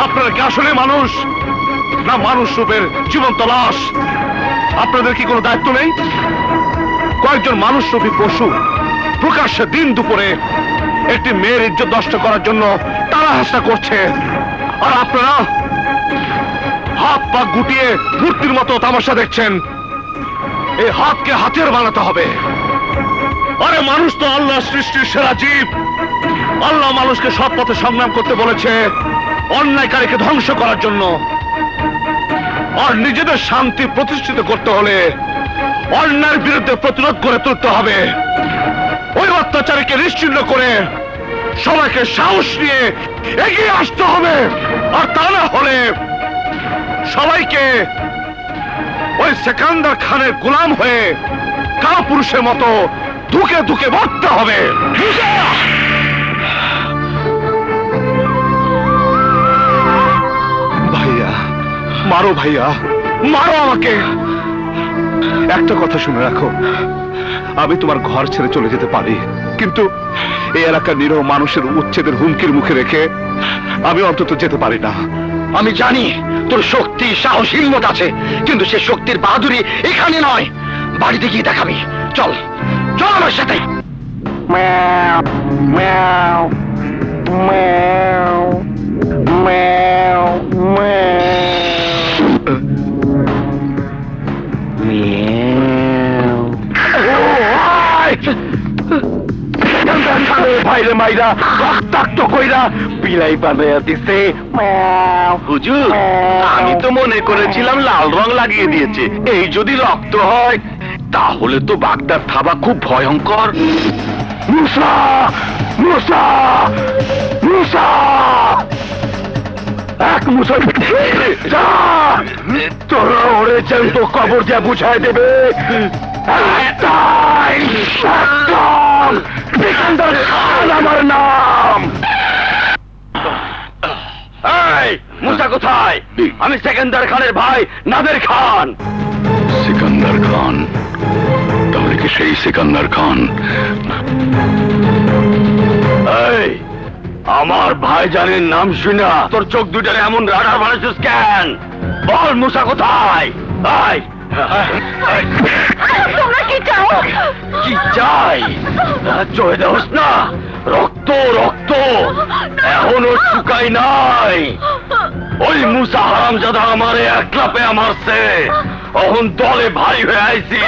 আপনারা কি আসলে মানুষ না মানুষ রূপের জীবন্ত লাশ? আপনাদের কি কোনো দায়িত্ব নেই? কয়েকজন মানুষ রূপী পশু প্রকাশ্যে দিন দুপুরে একটি মেয়ের ইজ্জত নষ্ট করার জন্য তারা হাসা করছে, আর আপনারা হাত পা গুটিয়ে মূর্তির মতো তামাশা দেখছেন। এই হাতকে হাতিয়ার বানাতে হবে। আরে মানুষ তো আল্লাহ সৃষ্টির সেরা জীব। আল্লাহ মানুষকে সৎ পথে সংগ্রাম করতে বলেছে অন্যায়কারীকে ধ্বংস করার জন্য। আর নিজেদের শান্তি প্রতিষ্ঠিত করতে হলে অন্যায়ের বিরুদ্ধে প্রতিরোধ করে তুলতে হবে। ওই অত্যাচারীকে নিশ্চিহ্ন করে সবাইকে সাহস নিয়ে এগিয়ে আসতে হবে। আর তা না হলে সবাইকে ওই সেকান্দার খানের গোলাম হয়ে কাপুরুষের মতো ধুকে ধুকে মরতে হবে। ভাইয়া মারো, ভাইয়া মারো আমাকে। একটা কথা শুনে রাখো, আমি তোমার ঘর ছেড়ে চলে যেতে পারি, কিন্তু এই এলাকার নিরহ মানুষের উচ্ছেদের হুমকির মুখে রেখে আমি অন্তত যেতে পারি না। আমি জানি তোর শক্তি, সাহস, হিম্মত আছে, কিন্তু সে শক্তির বাহাদুরি এখানে নয়, বাড়িতে গিয়ে দেখাবি। চল চল আমার সাথে। ভাইরে মাইরা রক্তাক্ত কইরা বিলাই বানাইয়া দিছে। হুজুর, আমি তো মনে করেছিলাম লাল রং লাগিয়ে দিয়েছে। এই যদি রক্ত হয় তাহলে তো বাগদার থাবা খুব ভয়ঙ্কর। মুসা, মুসা, মুসা, এক মুসা তোরা ওরে জ্যান্ত কবর দিয়ে বুঝাই দেবে। সিকান্দার খান আমার নাম। এই মুসা কোথায়? আমি সেকেন্দার খানের ভাই নাদের খান। সিকান্দার খান? তাহলে কি সেই সিকান্দার খান? এই আমার ভাইজানের নাম শুনা তোর চোখ দুটারে এমন রাডার বানাচ্ছিস কেন? বল মুসা কোথায়? তোমরা কি চাও? কি চাই? চয়ে দেওস না, রক্ত রক্ত এখনো শুকাই নাই। ওই মুসা হারামজাদা আমারে একলা পেয়ে মারছে, এখন দলে ভারী হয়ে আইছি।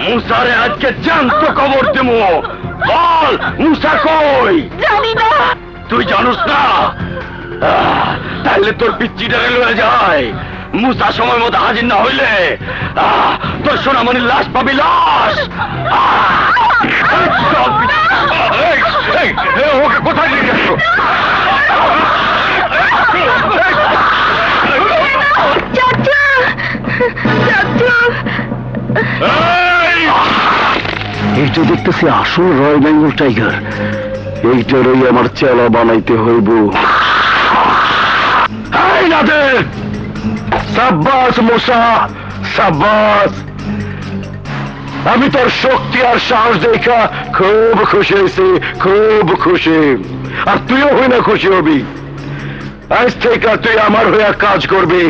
মুসারে আজকে জ্যান্ত কবর দেবো। বল মুসা কই? জানি না। তুই জানুস না? তাহলে তোর পিচ্চিটারে লয়ে যায়। মুসা সময় মতো হাজির না হইলে তোর সোনামণির লাশ পাবি, লাশ। ওকে কোথায় নিয়ে গেছো? চাচা, চাচা। এই তো দেখতেছি আসল রয়্যাল বেঙ্গল টাইগার। এইটারই আমার চেলা বানাইতে হইব। এই নাদের, সাব্বাস মুসা, সাব্বাস। আমি তোর শক্তি আর সাহস দেখা খুব খুশি হয়েছি, খুব খুশি। আর তুইও হই না খুশি হবি। আজ থেকে তুই আমার হয়ে কাজ করবি,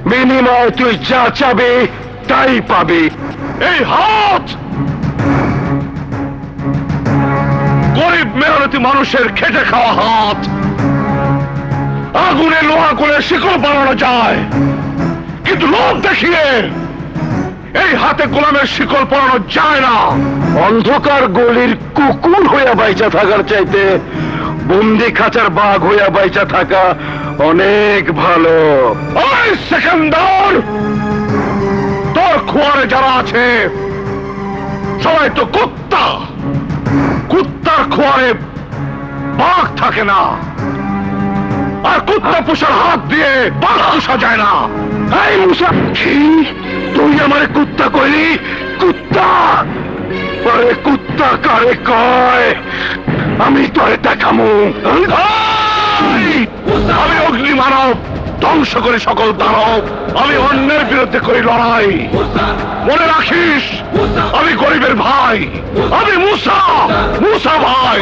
বিনিময়ে তুই যা চাবি তাই পাবি। এই হাত গরিব মেহনতি মানুষের খেটে খাওয়া হাত। আগুনে লোহা করে শিকল বানানো যায়, কিন্তু লোভ দেখিয়ে এই হাতে গোলামের শিকল পরানো যায় না। অন্ধকার গলির কুকুর হইয়া বাইচা থাকার চাইতে বন্দি খাঁচার বাঘ হইয়া বাইচা থাকা অনেক ভালো। ওই সেকেন্দার, তোর খোয়ারে যারা আছে সবাই তো কুত্তা। কুত্তার খোয়ারে বাঘ থাকে না, আর কুত্তা পোষার হাত দিয়ে বাঘ পোষা যায় না। এই মুসা, কি তুই আমার কুত্তা কইলি? কুত্তা? আরে কুত্তা কারে কয়? আমি তোরে দেখামু। আমি অগ্নি মানব, ধ্বংস করে সকল দানব। আমি অন্যের বিরুদ্ধে করি লড়াই। মনে রাখিস, আমি গরিবের ভাই। আমি মুসা, মুসা ভাই।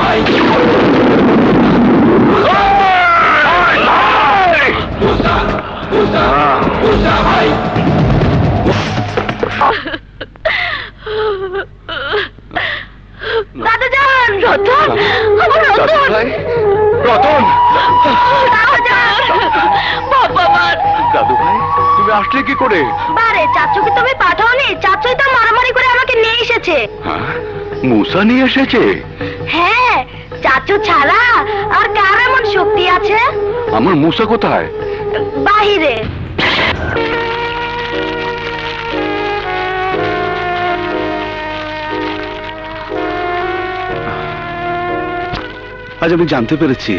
দাদাজান, রতন, আমার রতন। রতন, বাবা আমার। দাদু ভাই, তুমি আসলে কি করে? বারে চাচুকে তুমি পাঠাওনি? চাচুই তো মারামারি করে আমাকে নিয়ে এসেছে। মুসা নিয়ে এসেছে? হ্যাঁ, চাচু ছাড়া আর কার এমন শক্তি আছে? আমার মুসা কোথায়? বাহিরে। আজ আমি জানতে পেরেছি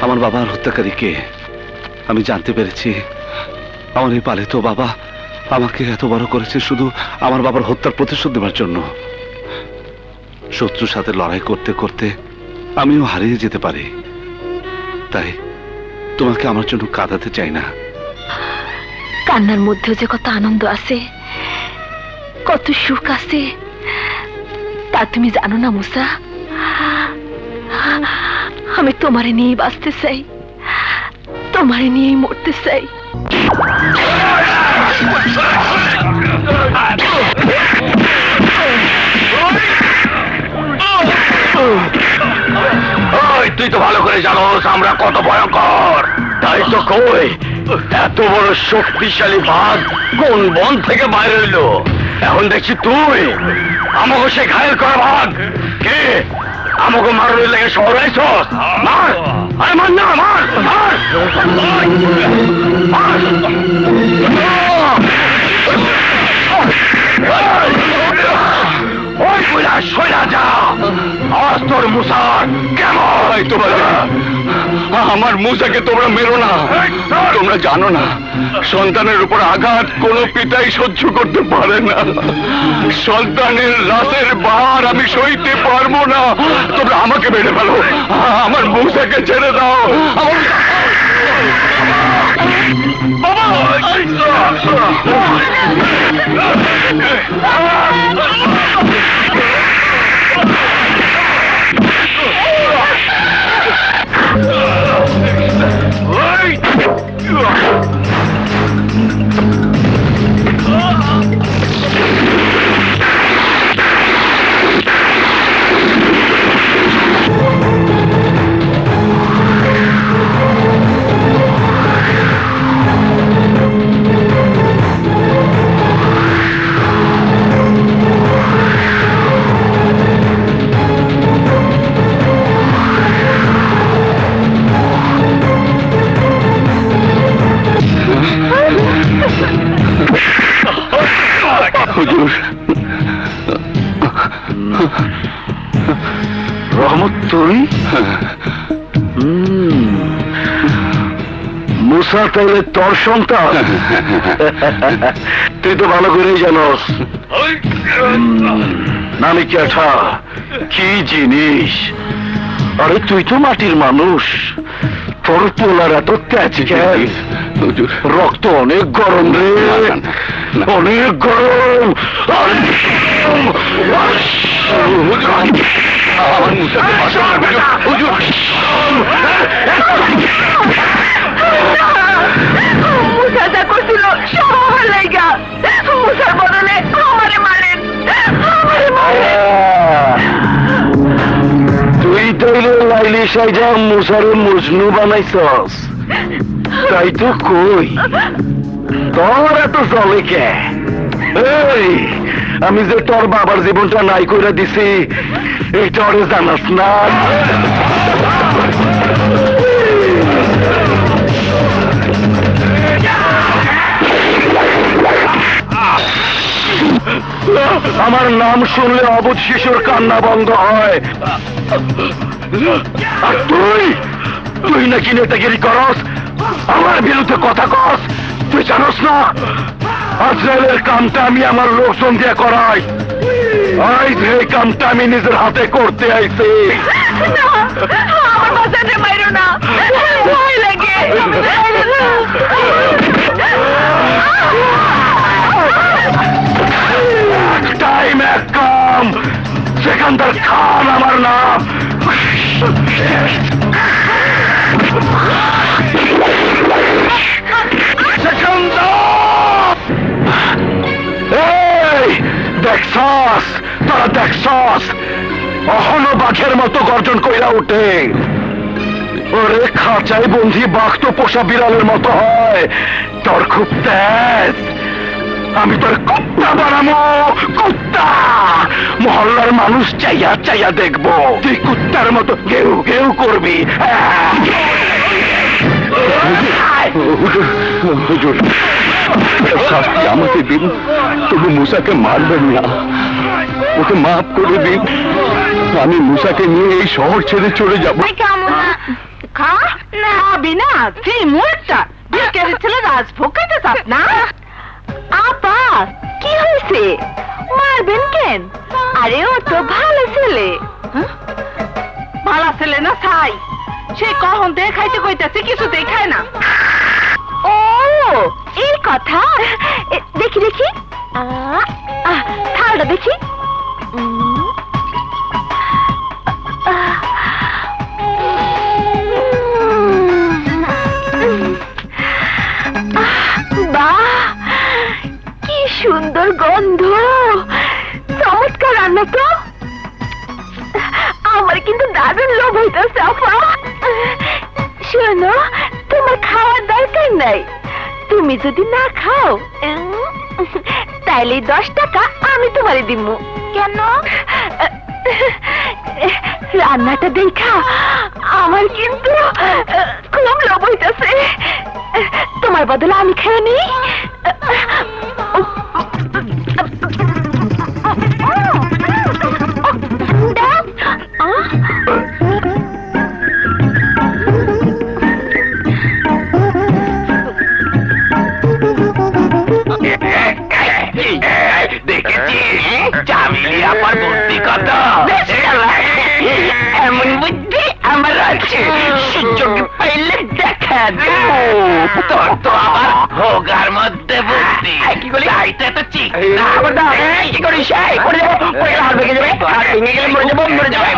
আমার বাবার হত্যাকারী কে। আমি জানতে পেরেছি আমার এই পালিত বাবা আমাকে এত বড় করেছে শুধু আমার বাবার হত্যার প্রতিশোধ দেওয়ার জন্য। শত্রুর সাথে লড়াই করতে করতে আমিও হারিয়ে যেতে পারি, তাই তোমাকে আমার জন্য কাঁদাতে চাই না। কান্নার মধ্যেও যে কত আনন্দ আছে, কত সুখ আছে তা তুমি জানো না মুসা। আমি তোমারে নিয়েই বাঁচতে চাই, তোমারে নিয়েই মরতে চাই। তুই তো ভালো করে জানোস আমরা কত ভয়ঙ্কর। তাই তো কই, এত বড় শক্তিশালী বাঘ কোন বন থেকে বাইরে হইলো? এখন দেখছি তুই আমাকে সে ঘায়েল করা বাঘ কে আমাকে মারার লেগে শহরে আইছস। মার, আরে মার না, মার মার ওই কইলা সইলা যা। আজ তোর মুসার কেমন তোমার, আমার মুসাকে তোমরা মেরো না। তোমরা জানো না সন্তানের উপর আঘাত কোনো পিতাই সহ্য করতে পারে না। সন্তানের লাশের ভার আমি সইতে পারবো না। তোমরা আমাকে মেরে ফেলো, আমার মুসাকে ছেড়ে দাও। রহমত তুই? মুসা তাইলে তোর সন্তান? তুই তো ভালো করেই জানোস নানি ক্যাঠা কি জিনিস। আরে তুই তো মাটির মানুষ, তোর পোলার এত তেজ কেন? রক্ত অনেক গরম রে, অনেক গরম। আমার মুসাকে মুসা যা করছিল সব আমার লাইগা। মুসার বদলে আমারে মারেন, আমারে মারেন। তুই তাইলে লাইলি সাইজা মুসারে মজনু বানাইছস, তাই তো কই তোর এত চলে কে? এই আমি যে তোর বাবার জীবনটা নাই কইরা দিছি এইটা ওরে জানাস না? আমার নাম শুনলে অবুধ শিশুর কান্না বন্ধ হয়। আর তুই তুই নাকি নেতাগিরি করস, আমার বিরুদ্ধে কথা কস। তুই জানোস না আজরাইলের কামটা আমি আমার লোকজন দিয়ে করাই। আজ এই কামটা আমি নিজের হাতে করতে আইছি। আমার বাচ্চাকে মাইরো না, ভয় লাগে। এক টাইম এক কাম, সেকান্দার খান আমার নাম। দেখছস তোরা, দেখছস অহনো বাঘের মতো গর্জন কইরা উঠে। ওরে খাঁচাই বন্ধি বাঘ তো পোষা বিড়ালের মতো হয়। তোর খুব তেজ, আমি তোর কুত্তা বানাবো, কুত্তা। মহল্লার মানুষ চাইয়া চাইয়া দেখবো তুই কুত্তার মতো ঘেউ ঘেউ করবি। হুজুর শাস্তি আমাকে দিন, তবু মুসাকে মারবেন না, ওকে মাফ করে দিন। আমি মুসাকে নিয়ে এই শহর ছেড়ে চলে যাবো। খা না বিনা তুই মোরটা শিকারের ছেলে রাজভোগ খাইতে চাস না? আপা কি হয়েছে, মারবেন কেন? আরে ও তো ভালো ছেলে। ভালো ছেলে না ছাই, সে কখন থেকে খাইতে কইতেছে কিছুতেই খায় না। ও এই কথা, দেখি দেখি থালটা দেখি। বাহ, কি সুন্দর গন্ধ, চমৎকার রান্না তো। আমার কিন্তু দারুণ লোভ হইতেছে আপা। শোনো, তোমার খাওয়ার দরকার নাই। তুমি যদি না খাও তাইলে 10 টাকা আমি তোমারে দিব। কেন? রান্নাটা দেখা আমার কিন্তু খুব লোভ হইতেছে। তোমার বদলে আমি খেয়ে নিই। দেখেছি চামেলি আপার বুদ্ধি কত, এমন বুদ্ধি আমার আছে, সুযোগ পাইলে দেখা দেব। তোর তো আবার ভোগার মধ্যে বুদ্ধি, কি বলি চাইতে তো ঠিক না। কি করিস, পড়ে যাবো, পড়ে গেলে হাত ভেঙে যাবে, হাত ভেঙে গেলে মরে যাবো, মরে যাবে।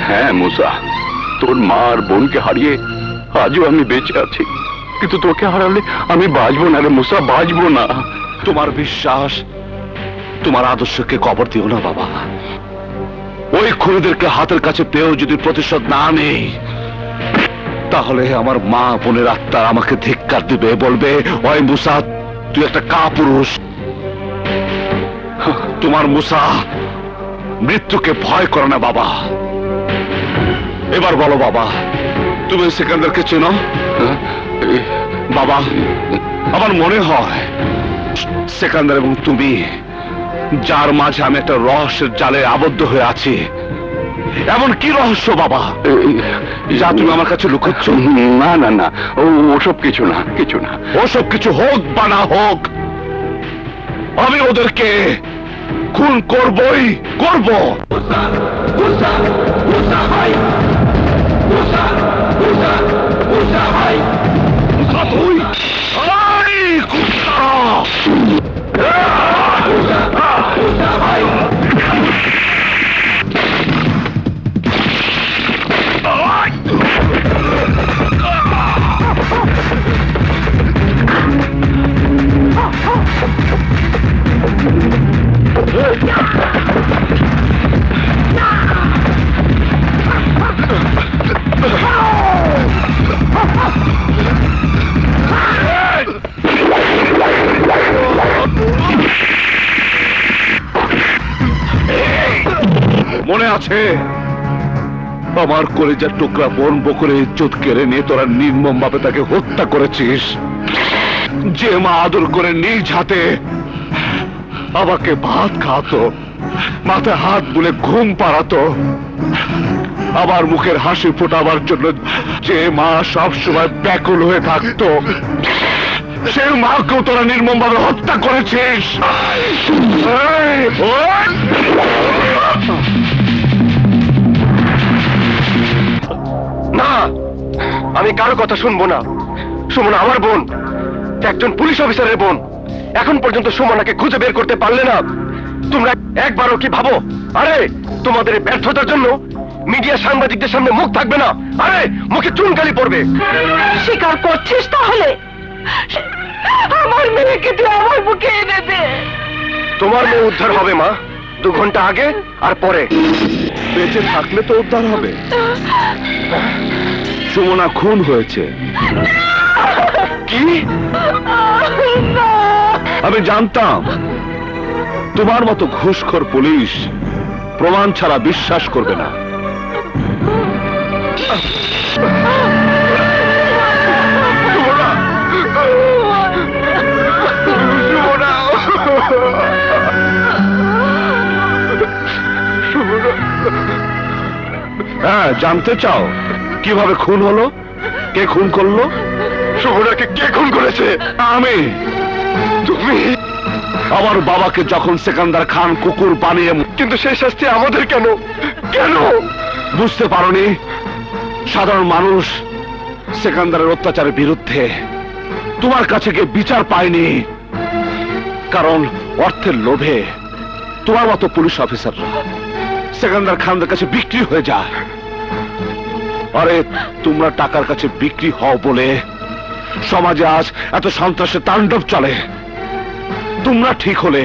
হ্যাঁ মুসা, তোর মা আর বোনকে হারিয়ে আজও আমি বেঁচে আছি, কিন্তু তোকে হারালে আমি বাঁচবো না রে মুসা, বাঁচবো না। তোমার বিশ্বাস, তোমার আদর্শকে কবর দিও না বাবা। ওই খুনিদেরকে হাতের কাছে পেয়েও যদি প্রতিশোধ না নেই, তাহলে আমার মা বোনের আত্মা আমাকে ধিক্কার দিবে, বলবে ওই মুসা তুই একটা কাপুরুষ। তোমার মুসা মৃত্যুকে ভয় করে না বাবা। এবার বলো বাবা, তুমি সিকান্দারকে চেনো? বাবা, আমার মনে হয় সিকান্দার এবং তুমি, যার মাঝে আমি একটা রহস্যের জালে আবদ্ধ হয়ে আছি। এমন কি রহস্য বাবা যা তুমি আমার কাছে লুকোচ্ছ? না না না, ওসব কিছু না, কিছু না। ওসব কিছু হোক বা না হোক, আমি ওদেরকে খুন করবই করব। মনে আছে আমার কলেজার টুকরা বোন বকুরে ইজ্জত কেড়ে নিয়ে তোরা নির্মম ভাবে তাকে হত্যা করেছিস? যে মা আদর করে নিজ হাতে আমাকে ভাত খাওয়াতো, মাথায় হাত বুলে ঘুম পাড়াতো, আমার মুখের হাসি ফোটাবার জন্য যে মা সব সময় ব্যাকুল হয়ে থাকতো, সে মাকেও তোরা নির্মম ভাবে হত্যা করেছিস। না, আমি কারো কথা শুনবো না। সুমনা আমার বোন, একজন পুলিশ অফিসারের বোন। এখন পর্যন্ত সুমনাকে খুঁজে বের করতে পারলে না। তোমরা একবারও কি ভাবো, আরে তোমাদের ব্যর্থতার জন্য মিডিয়া সাংবাদিকদের সামনে মুখ থাকবে না, আরে মুখে চুনকালি পড়বে। স্বীকার করছিস তাহলে? আমার মেয়েকে তুই আমার বুকে এনে দে। তোমার মেয়ে উদ্ধার হবে মা, 2 ঘন্টা আগে আর পরে। বেঁচে থাকলে তো উদ্ধার হবে। সুমনা খুন হয়েছে। কি? আমি জানতাম তোমার মতো ঘুষখোর পুলিশ প্রমাণ ছাড়া বিশ্বাস করবে না। হ্যাঁ, জানতে চাও কিভাবে খুন হলো, কে খুন করলো? সুমনাকে কে খুন করেছে? আমি। তুমি? আমার বাবাকে যখন সেকান্দার খান কুকুর বানিয়ে, কিন্তু সেই শাস্তি আমাদের কেন? কেন বুঝতে পারোনি? সাধারণ মানুষ সেকান্দারের অত্যাচারের বিরুদ্ধে তোমার কাছে গিয়ে বিচার পায়নি, কারণ অর্থের লোভে তোমার মতো পুলিশ অফিসাররা সেকান্দার খানদের কাছে বিক্রি হয়ে যায়। আরে তোমরা টাকার কাছে বিক্রি হও বলে সমাজে আজ এত সন্ত্রাসের তাণ্ডব চলে। তোমরা ঠিক হলে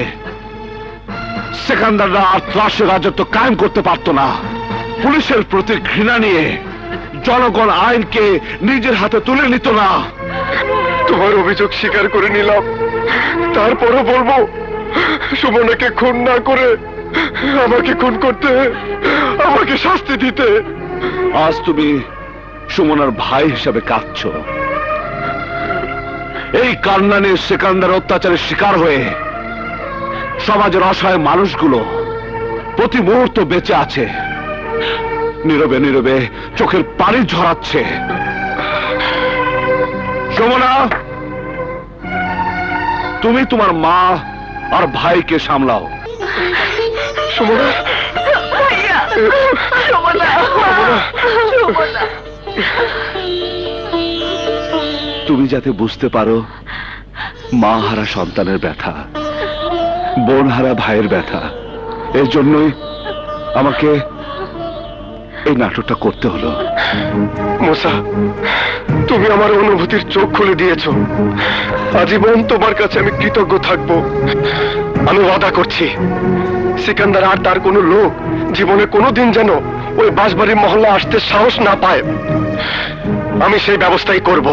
সেকান্দাররা আর ত্রাসের রাজত্ব কায়েম করতে পারত না। পুলিশের প্রতি ঘৃণা নিয়ে জনগণ আইনকে নিজের হাতে তুলে নিত না। তোমার অভিযোগ স্বীকার করে নিলাম, তারপরও বলবো সুমনাকে খুন না করে আমাকে খুন করতে, আমাকে শাস্তি দিতে। আজ তুমি সুমনার ভাই হিসাবে কাঁদছ। এই কান্না নিয়ে সেকান্দার অত্যাচারের শিকার হয়ে সমাজের অসহায় মানুষগুলো প্রতি মুহূর্ত বেঁচে আছে, নীরবে নীরবে চোখের পানি ঝরাচ্ছে। সুমনা, তুমি তোমার মা আর ভাইকে সামলাও। সুমনা, তুমি যাতে বুঝতে পারো মা হারা সন্তানের ব্যথা, বোন হারা ভাইয়ের ব্যথা, এর জন্যই আমাকে এই নাটকটা করতে হলো। মুসা, তুমি আমার অনুভূতির চোখ খুলে দিয়েছো। আজীবন তোমার কাছে আমি কৃতজ্ঞ থাকবো। আমি ওয়াদা করছি সিকান্দার আর তার কোনো লোক জীবনে কোনোদিন যেন ওই বাঁশবাড়ি মহল্লা আসতে সাহস না পায়। আমি সেই ব্যবস্থাই করব।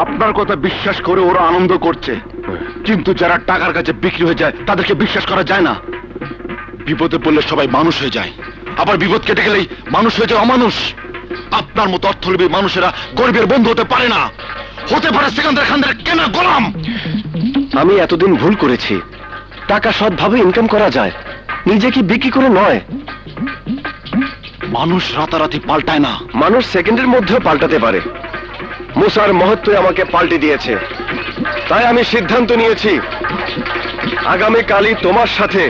আপনার কথা বিশ্বাস করে ওরা আনন্দ করছে, কিন্তু যারা টাকার কাছে বিক্রি হয়ে যায় তাদেরকে বিশ্বাস করা যায় না। বিপদে পড়লে সবাই মানুষ হয়ে যায়, আবার বিপদ কেটে গেলেই মানুষ হয়ে যায় অমানুষ। আপনার মতো অর্থলোভী মানুষেরা গরিবের বন্ধু হতে পারে না, হতে পারে সিকান্দার খানদের কেনা গোলাম। আমি এতদিন ভুল করেছি। টাকা সৎভাবে ইনকাম করা যায়, নিজেকে বিক্রি করে নয়। মানুষ রাতারাতি পাল্টায় না, মানুষ সেকেন্ডের মধ্যেও পাল্টাতে পারে। মুসার মহত্ব আমাকে পাল্টে দিয়েছে, তাই আমি সিদ্ধান্ত নিয়েছি আগামীকালই তোমার সাথে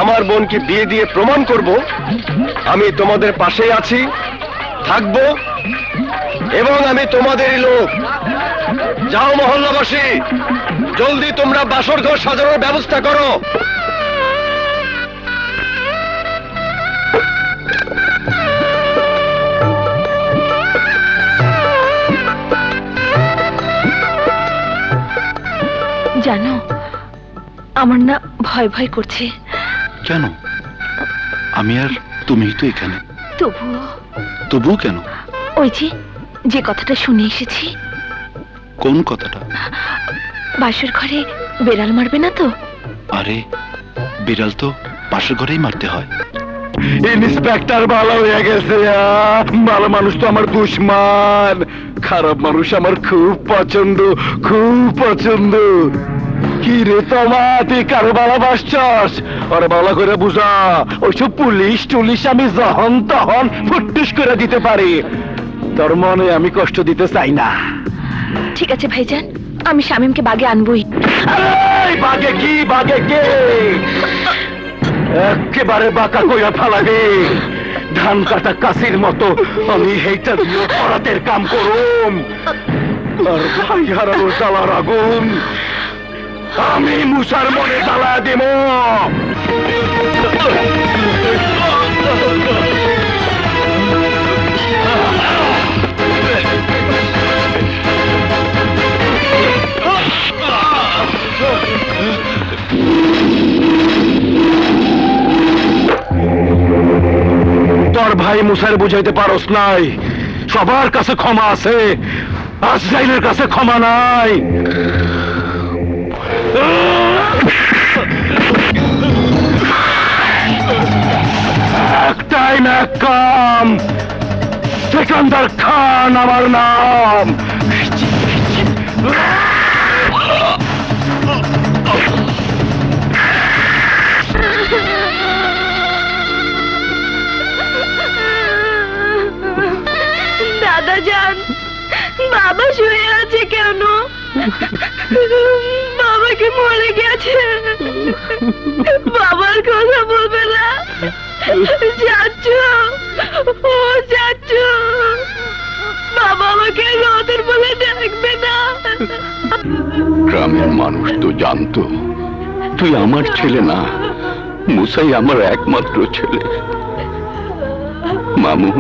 আমার বোনকে বিয়ে দিয়ে প্রমাণ করব আমি তোমাদের পাশেই আছি, থাকবো এবং আমি তোমাদেরই লোক। যাও মহল্লাবাসী, জলদি তোমরা বাসর ঘর সাজানোর ব্যবস্থা করো। জানো, আমার না ভয় ভয় করছে। কেন? আমি আর তুমিই তো এখানে। তবুও কেন? ওই যে কথাটা শুনে এসেছি। কোন কথাটা? বাসর ঘরে বেড়াল মারবে না তো? আরে বিড়াল তো পাশের ঘরেই মারতে হয়। ইন্সপেক্টর ভালো হয়ে গেছে। ভালো মানুষ তো আমার দুশ্মন, খারাপ মানুষ আমার খুব পছন্দ, খুব পছন্দ। কি রে তোমা, তুই কারো ভালোবাসছস? ওরা ভালো করে বুঝা, ওইসব পুলিশ টুলিশ আমি যখন তখন ফুটুস করে দিতে পারি। তোর মনে আমি কষ্ট দিতে চাই না। ঠিক আছে ভাইজান, আমি শামীমকে বাগে আনবই। বাগে কি, বাগে কে? একেবারে বাঁকা কইয়া ফালাবে, ধান কাটা কাশির মতো আমি হেইটা দিয়ে পরাতের কাম করুম। আর ভাই হারানো জ্বালার আগুন আমি মুসার মনে জ্বালা দেব। তোর ভাই মুসার বুঝাইতে পারস নাই, সবার কাছে ক্ষমা আছে, আজরাইলের কাছে ক্ষমা নাই। এক টাইম এক কাম, সিকান্দার খান আমার নাম। দাদা যান, বাবা শুয়ে আছে কেন? বাবাকে মরে গেছে, বাবার কথা বলবে না। যাচ্ছ, ও যাচ্ছ, বাবা আমাকে রতন বলে ডাকবে না। গ্রামের মানুষ তো জানতো তুই আমার ছেলে না, মুসাই আমার একমাত্র ছেলে। মামুন,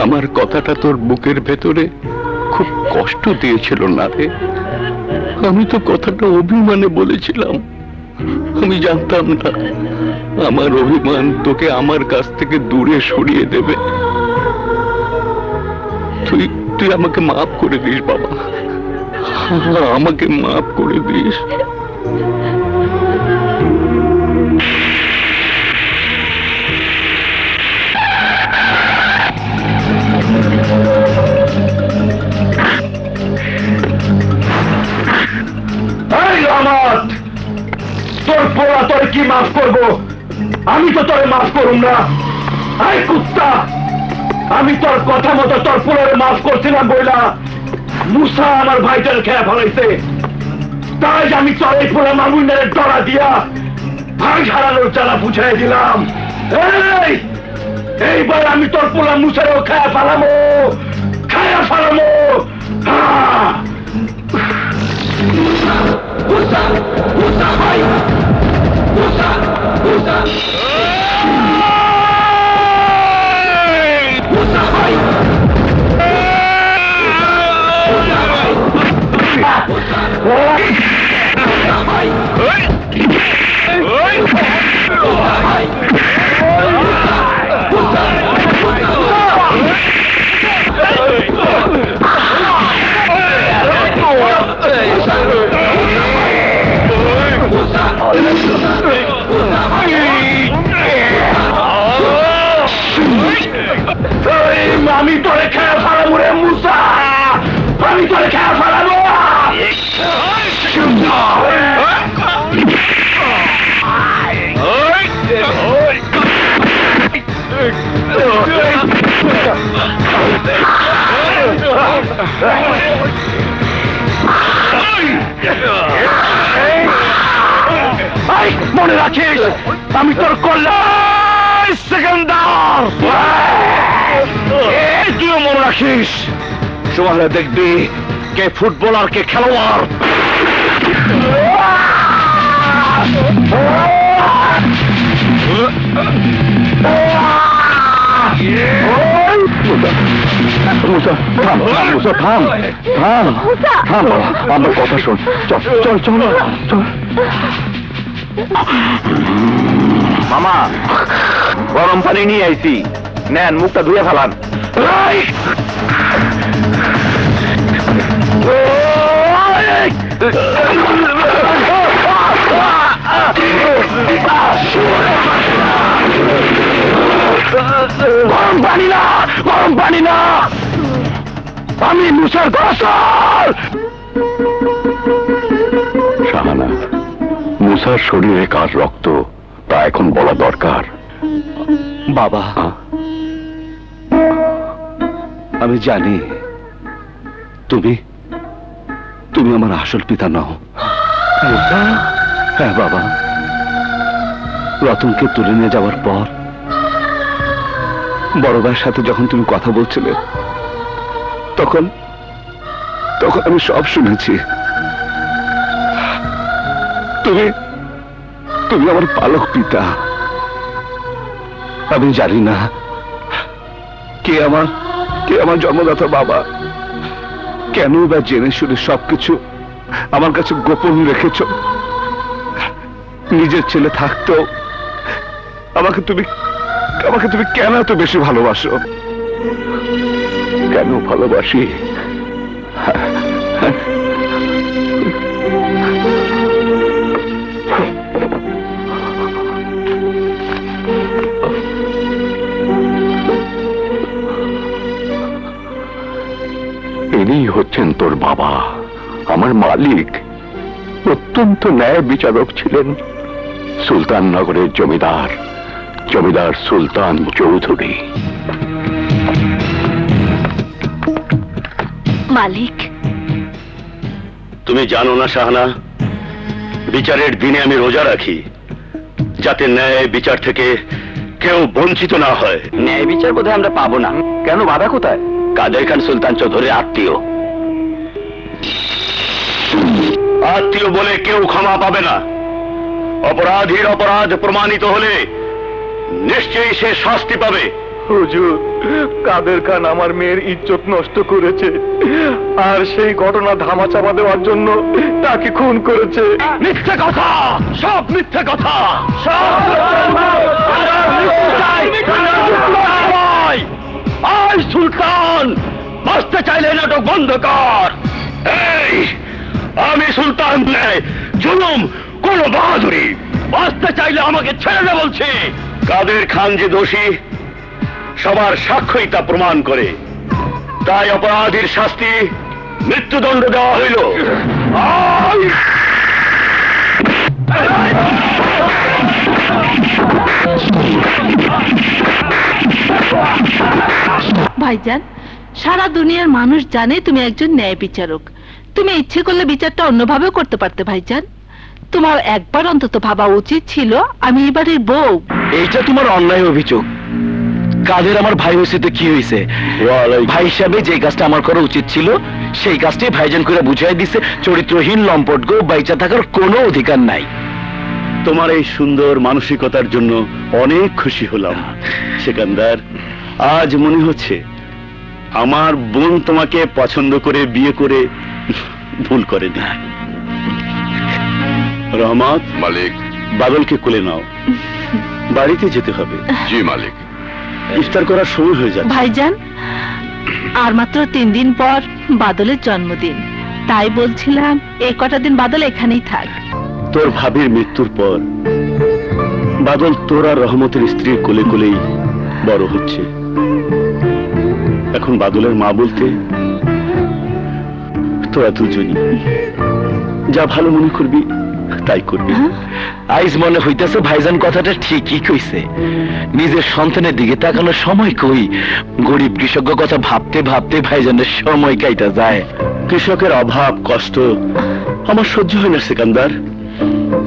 আমার কথাটা তোর বুকের ভেতরে খুব কষ্ট দিয়েছিল না রে? আমি তো কথাটা অভিমানে বলেছিলাম, আমি জানতাম না আমার অভিমান তোকে আমার কাছ থেকে দূরে সরিয়ে দেবে। তুই তুই আমাকে মাফ করে দিস বাবা, আমাকে মাফ করে দিস। তোর পোড়া তোর কি মাফ করবো? আমি তো তোরে মাফ করুম না। আই কুত্তা, আমি তোর কথা মতো তোর পোড়ারে মাফ করছিলাম বইলা মুসা আমার ভাইটার খেয়া ফলাইছে, তাই আমি তোর এই পোড়া মামুনের ডরা দিয়া ভাই হারানোর জ্বালা বুঝাই দিলাম। এইবার আমি তোর পোড়া মুসারেও খেয়া ফেলামো, খেয়া ফেলামো। মুসা, মুসা ভাই, মুসা, মুসা, মুসা ভাই, আমি তোরে খেয়ে ফেলাবো রে মুসা, আমি তোরে খেয়ে ফেলাবো। মনে রাখিস, আমি তোর কল্যাণ সিকান্দার। তুইও মনে রাখিস, সময় দেখবি কে ফুটবলার কে খেলোয়াড়। আমার কথা শোন, চল চল চল চল। মামা, গরম পানি নিয়ে আইছি, নেন মুখটা ধুয়ে ফেলান। গরম পানি না, গরম পানি না, আমি মুসার গোসল। শাহানা, মুসার শরীরে কার রক্ত তা এখন বলা দরকার। বাবা, আমি জানি তুমি তুমি আমার আসল পিতা নও। হ্যাঁ বাবা, রতনকে তুলে নিয়ে যাওয়ার পর বড় ভাইয়ের সাথে যখন তুমি কথা বলছিলে তখন তখন আমি সব শুনেছি। তুমি তুমি আমার পালক পিতা। আমি জানি না কে আমার জন্মদাতা বাবা। কেন বা জেনে শুনে সবকিছু আমার কাছে গোপন রেখেছ? নিজের ছেলে থাকতেও আমাকে তুমি কেন এত বেশি ভালোবাসো? কেন ভালোবাসি? ইনি হচ্ছেন তোর বাবা, আমার মালিক। অত্যন্ত ন্যায় বিচারক ছিলেন। সুলতাননগরের জমিদার সুলতান চৌধুরী। মালিক, তুমি জানো না শাহানা, বিচারের দিনে আমি রোজা রাখি, যাতে ন্যায় বিচার থেকে কেউ বঞ্চিত না হয়। ন্যায় বিচার বোধহয় আমরা পাবো না। কেন, বাধা কোথায়? কাদের খান সুলতান চৌধুরীর আত্মীয় বলে কেউ ক্ষমা পাবে না। অপরাধীর অপরাধ প্রমাণিত হলে নিশ্চয়ই সে শাস্তি পাবে। হুজুর, কাদের খান আমার মেয়ের ইজ্জত নষ্ট করেছে, আর সেই ঘটনা ধামাচাপা দেওয়ার জন্য তাকে খুন করেছে। মিথ্যে কথা, সব মিথ্যে কথা। আয় সুলতান, বাঁচতে চাইলে নাটক বন্ধ কর। এই আমি সুলতান নয়, জুলুম কোন বাহাদুরি। বাঁচতে চাইলে আমাকে ছেড়ে দে বলছি। কাদের খান যে দোষী সবার সাক্ষ্যই তা প্রমাণ করে, তাই অপরাধীর শাস্তি মৃত্যুদণ্ড দেওয়া হইল। ভাইজান, সারা দুনিয়ার মানুষ জানে তুমি একজন ন্যায় বিচারক। তুমি ইচ্ছে করলে বিচারটা অন্যভাবেও করতে পারতে ভাইজান। তোমার একবার অন্তত ভাবা উচিত ছিল আমি এবারের বউ। এইটা তোমার অন্যায় অভিযোগ। কাদের আমার ভাই হয়েছে তো কি হয়েছে? ভাই হিসাবে যে কাজটা আমার করা উচিত ছিল সেই কাজটাই ভাইজান করে বুঝাই দিছে। চরিত্রহীন লম্পট গো বাইচা থাকার কোনো অধিকার নাই। তোমার এই সুন্দর মানসিকতার জন্য অনেক খুশি হলাম সেকান্দার। আজ মনে হচ্ছে আমার বোন তোমাকে পছন্দ করে বিয়ে করে ভুল করেনি। রহমত, মালিক। বাদলকে কোলে নাও, বাড়িতে যেতে হবে। জি মালিক। ইফতার করার সময় হয়ে যাচ্ছে। ভাইজান, আর মাত্র 3 দিন পর বাদলের জন্মদিন, তাই বলছিলাম এই কটা দিন বাদল এখানেই থাক। তোর ভাবির মৃত্যুর পর বাদল তোর আর রহমতের স্ত্রীর কোলে কোলেই বড় হচ্ছে। এখন বাদলের মা বলতে তোরা দুজনই। যা ভালো মনে করবি তাই করবি। আইজ মনে হইতেছে ভাইজান কথাটা ঠিকই কইছে। নিজের সন্তানের দিকে তাকানোর সময় কই, গরিব কৃষকের কথা ভাবতে ভাবতে ভাইজানের সময় কাইটা যায়। কৃষকের অভাব কষ্ট আমার সহ্য হয় না সেকান্দার।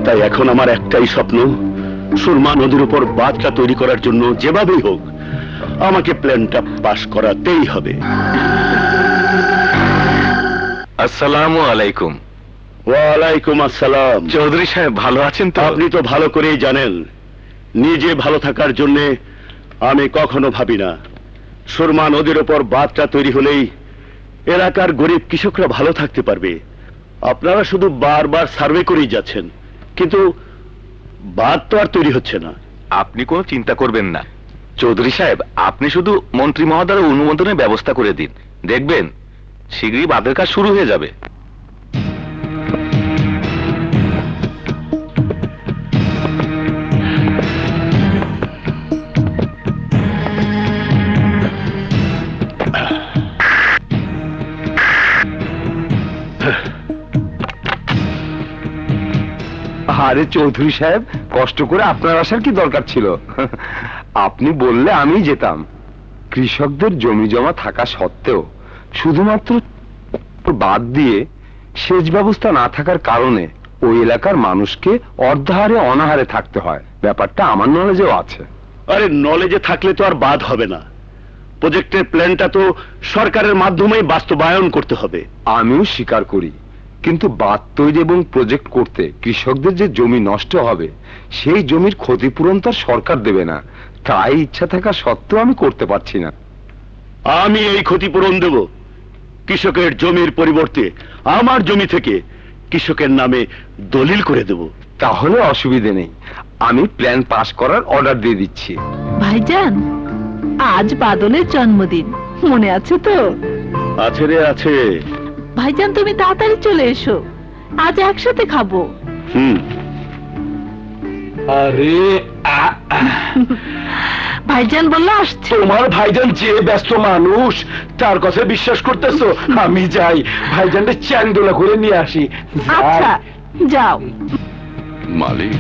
তাই এখন আমার একটাই স্বপ্ন, সুরমা নদীর উপর বাঁধটা তৈরি করার জন্য যেভাবেই হোক আমাকে প্ল্যানটা পাস করাতেই হবে। আসসালামু আলাইকুম। ওয়ালাইকুম আসসালাম। চৌধুরী সাহেব ভালো আছেন তো? আপনি তো ভালো করেই জানেন, নিজে ভালো থাকার জন্য আমি কখনো ভাবি না। সুরমা নদীর উপর বাঁধটা তৈরি হলেই এলাকার গরিব কৃষকরা ভালো থাকতে পারবে। আপনারা শুধু বারবার সার্ভে করেই যাচ্ছেন, কিন্তু বাঁধ তো আর তৈরি হচ্ছে না। আপনি কোনো চিন্তা করবেন না চৌধুরী সাহেব, আপনি শুধু মন্ত্রী মহোদয়ের অনুমোদনের ব্যবস্থা করে দিন, দেখবেন শীঘ্রই বাঁধের কাজ শুরু হয়ে যাবে। আরে চৌধুরী সাহেব, কষ্ট করে আপনার আসার কি দরকার ছিল? আপনি বললে আমি যেতাম। কৃষকদের জমি জমা থাকা সত্ত্বেও শুধুমাত্র বাদ দিয়ে সেচ ব্যবস্থা না থাকার কারণে ওই এলাকার মানুষকে অর্ধাহারে অনাহারে থাকতে হয়। ব্যাপারটা আমার নলেজেও আছে। আরে নলেজে থাকলে তো আর বাদ হবে না। প্রজেক্টের প্ল্যানটা তো সরকারের মাধ্যমেই বাস্তবায়ন করতে হবে। আমিও স্বীকার করি, কিন্তু বাঁধ তৈরি এবং প্রজেক্ট করতে কৃষকদের যে জমি নষ্ট হবে সেই জমির ক্ষতিপূরণ তার সরকার দেবে না, তাই ইচ্ছা থাকা সত্ত্বেও আমি করতে পারছি না। আমি এই ক্ষতিপূরণ দেব। কৃষকের জমির পরিবর্তে আমার জমি থেকে কৃষকের নামে দলিল করে দেব। তাহলে অসুবিধে নেই, আমি প্ল্যান পাস করার অর্ডার দিয়ে দিচ্ছি। ভাইজান, আজ বাদলের জন্মদিন, মনে আছে তো? আছে রে, আছে। ভাইজান, তুমি তাড়াতাড়ি চলে এসো, আজ একসাথে খাবো। আরে ভাইজান বললো আসছে। তোমার ভাইজান যে ব্যস্ত মানুষ, তার কথা বিশ্বাস করতেছো? আমি যাই, ভাইজানটা চ্যাংদোলা করে নিয়ে আসি। আচ্ছা, যাও। মালিক,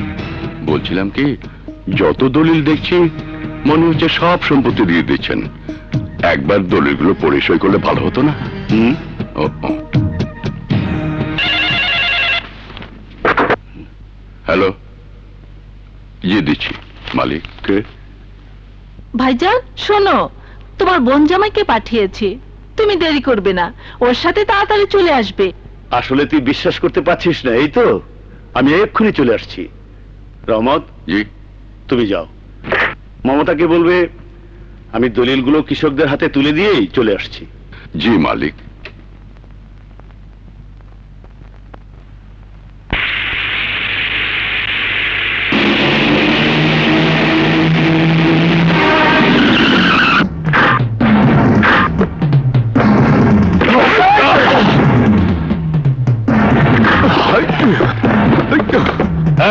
বলছিলাম কি, যত দলিল দেখছি মনে হচ্ছে সব সম্পত্তি দিয়ে দিচ্ছেন। একবার দলিলগুলো পড়ে সই করলে ভালো হতো না? হ্যালো, জি দিচ্ছি। মালিক কে? ভাইজান শোনো, তোমার বোন জামাইকে পাঠিয়েছি, তুমি দেরি করবে না, ওর সাথে তাড়াতাড়ি চলে আসবে। আসলে তুই বিশ্বাস করতে পারছিস না, এই তো আমি এক্ষুনি চলে আসছি। রহমত, জি। তুমি যাও, মমতাকে বলবে আমি দলিলগুলো কৃষকদের হাতে তুলে দিয়েই চলে আসছি। জি মালিক।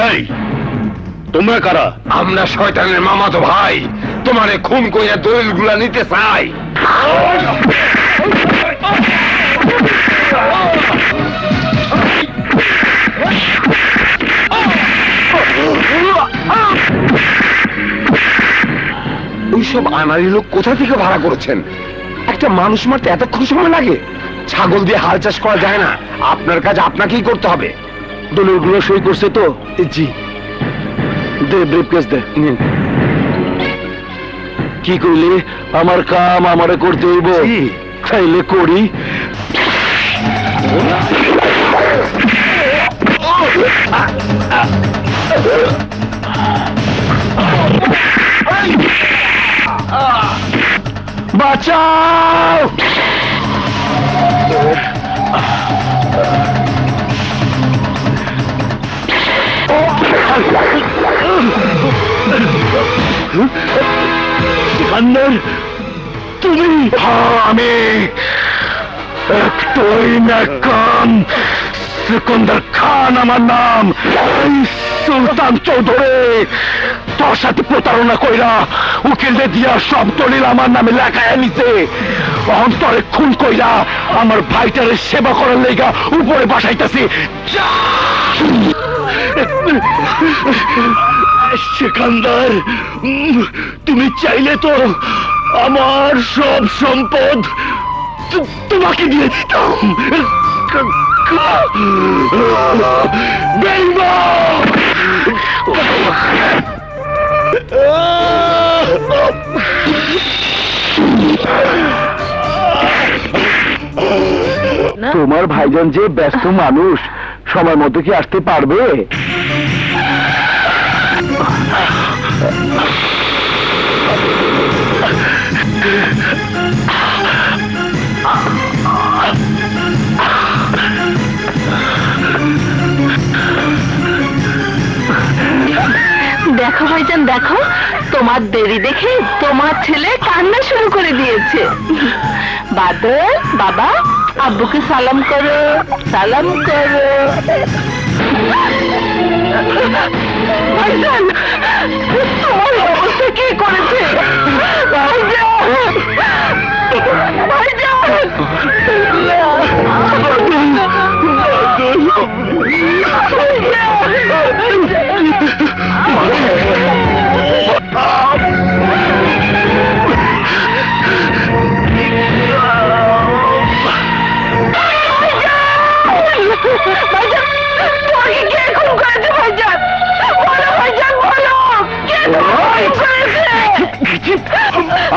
এই, তোমরা কারা? আমরা শয়তানের মামাতো ভাই, তোমারে খুন কইয়া দলিলগুলা নিতে চাই। ওইসব আনারি লোক কোথা থেকে ভাড়া করেছেন? একটা মানুষ মারতে এতক্ষণ সময় লাগে? ছাগল দিয়ে হাল চাষ করা যায় না, আপনার কাজ আপনাকেই করতে হবে। দলিলগুলো সই করছে তো? জি। দে, ব্রিফকেস দে। কি কইলে? আমার কাম আমারে করতে হইব, তাইলে করি। বাঁচাও! সিকান্দার, তুমি? আমি একটাই নাকাম, সিকান্দার খান আমার নাম। এই সুলতান চৌধুরী তোর সাথে প্রতারণা কইরা উকিলদের দিয়া সব দলিল আমার নামে লেখায় নিছে। অন্তরে খুন কইরা আমার ভাইটারে সেবা করার লেগা উপরে বাসাইতেছি। সিকান্দার, তুমি চাইলে তো আমার সব সম্পদ তোমাকে দিয়ে দিতাম। তোমার ভাইজান যে ব্যস্ত মানুষ, সময় মতো কি আসতে পারবে? দেখো ভাইজান, দেখো, তোমার দেরি দেখে তোমার ছেলে কান্না শুরু করে দিয়েছে। বাদল বাবা, আব্বুকে সালাম করো, সালাম করো। ভাইজান, তোমার অবস্থা কি করেছে?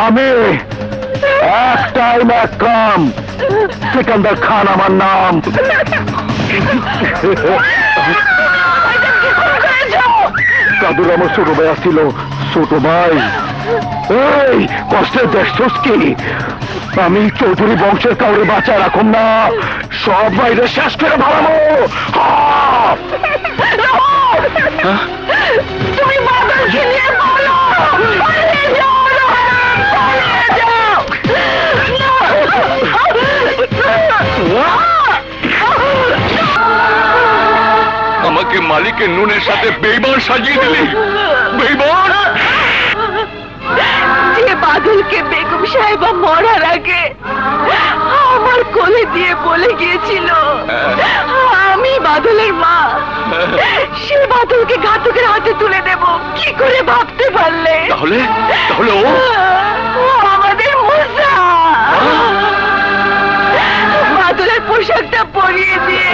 আমি একটাই নাকাম, সিকান্দার খান আমার নাম। কাদুর আমার ছোট ভাই আসছিল, ছোট ভাই এই কষ্টের দেখছস কি? আমি চৌধুরী বংশের কাউরে বাঁচায় রাখুন না, সব বাইরে শেষ করে ভালাবো। তুমি বাদলকে নিয়ে পালো, পালিয়ে যাও, পালিয়ে যাও। আমাকে মালিকের নুনের সাথে বেইমান সাজিয়ে দিলি। বেইমান! যে বাদলকে বেগম সাহেবা মরার আগে আমার কোলে দিয়ে বলে গিয়েছিল আমি বাদলের মা, সে বাদলকে ঘাতকের হাতে তুলে দেব, কি করে ভাবতে পারলে? তাহলে তাহলে ও আমাদের মুসা। বাদলের পোশাকটা পরিয়ে দিয়ে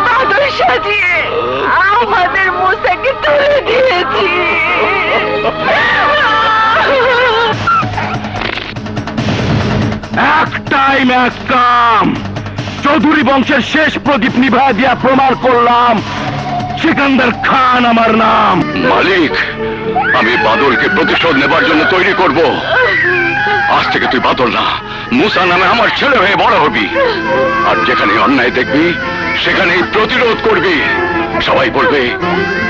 বাদল সাজিয়ে আমাদের মুসাকে তুলে দিয়েছি। একটাই ম্যাচ কাম, চৌধুরী বংশের শেষ প্রদীপ নিভায় দিয়া প্রমাণ করলাম সিকান্দার খান আমার নাম। মালিক, আমি বাদলকে প্রতিশোধ নেবার জন্য তৈরি করব। আজ থেকে তুই বাদল না, মুসা নামে আমার ছেলে হয়ে বড় হবি। আর যেখানে অন্যায় দেখবি সেখানেই প্রতিরোধ করবি। সবাই বলবে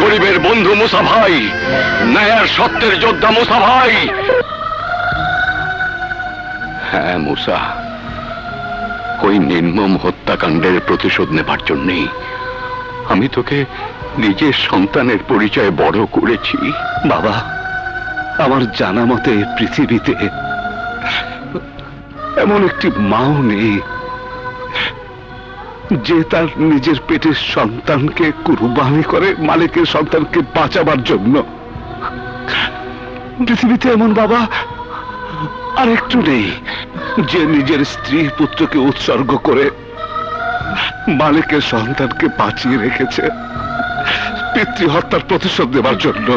গরিবের বন্ধু মুসা ভাই, ন্যায়ের সত্যের যোদ্ধা মুসা ভাই। হ্যাঁ মুসা, ওই নির্মম হত্যাকাণ্ডের প্রতিশোধ নেবার জন্যই আমি তোকে নিজের সন্তানের পরিচয় বড় করেছি। বাবা, আমার জানা মতে পৃথিবীতে এমন একটি মাও নেই যে তার নিজের পেটের সন্তানকে কুরবানি করে মালিকের সন্তানকে বাঁচাবার জন্য। পৃথিবীতে এমন বাবা আর একটু নেই যে নিজের স্ত্রী পুত্রকে উৎসর্গ করে মালিকের সন্তানকে বাঁচিয়ে রেখেছে পিতৃহত্যার প্রতিশোধ দেবার জন্য।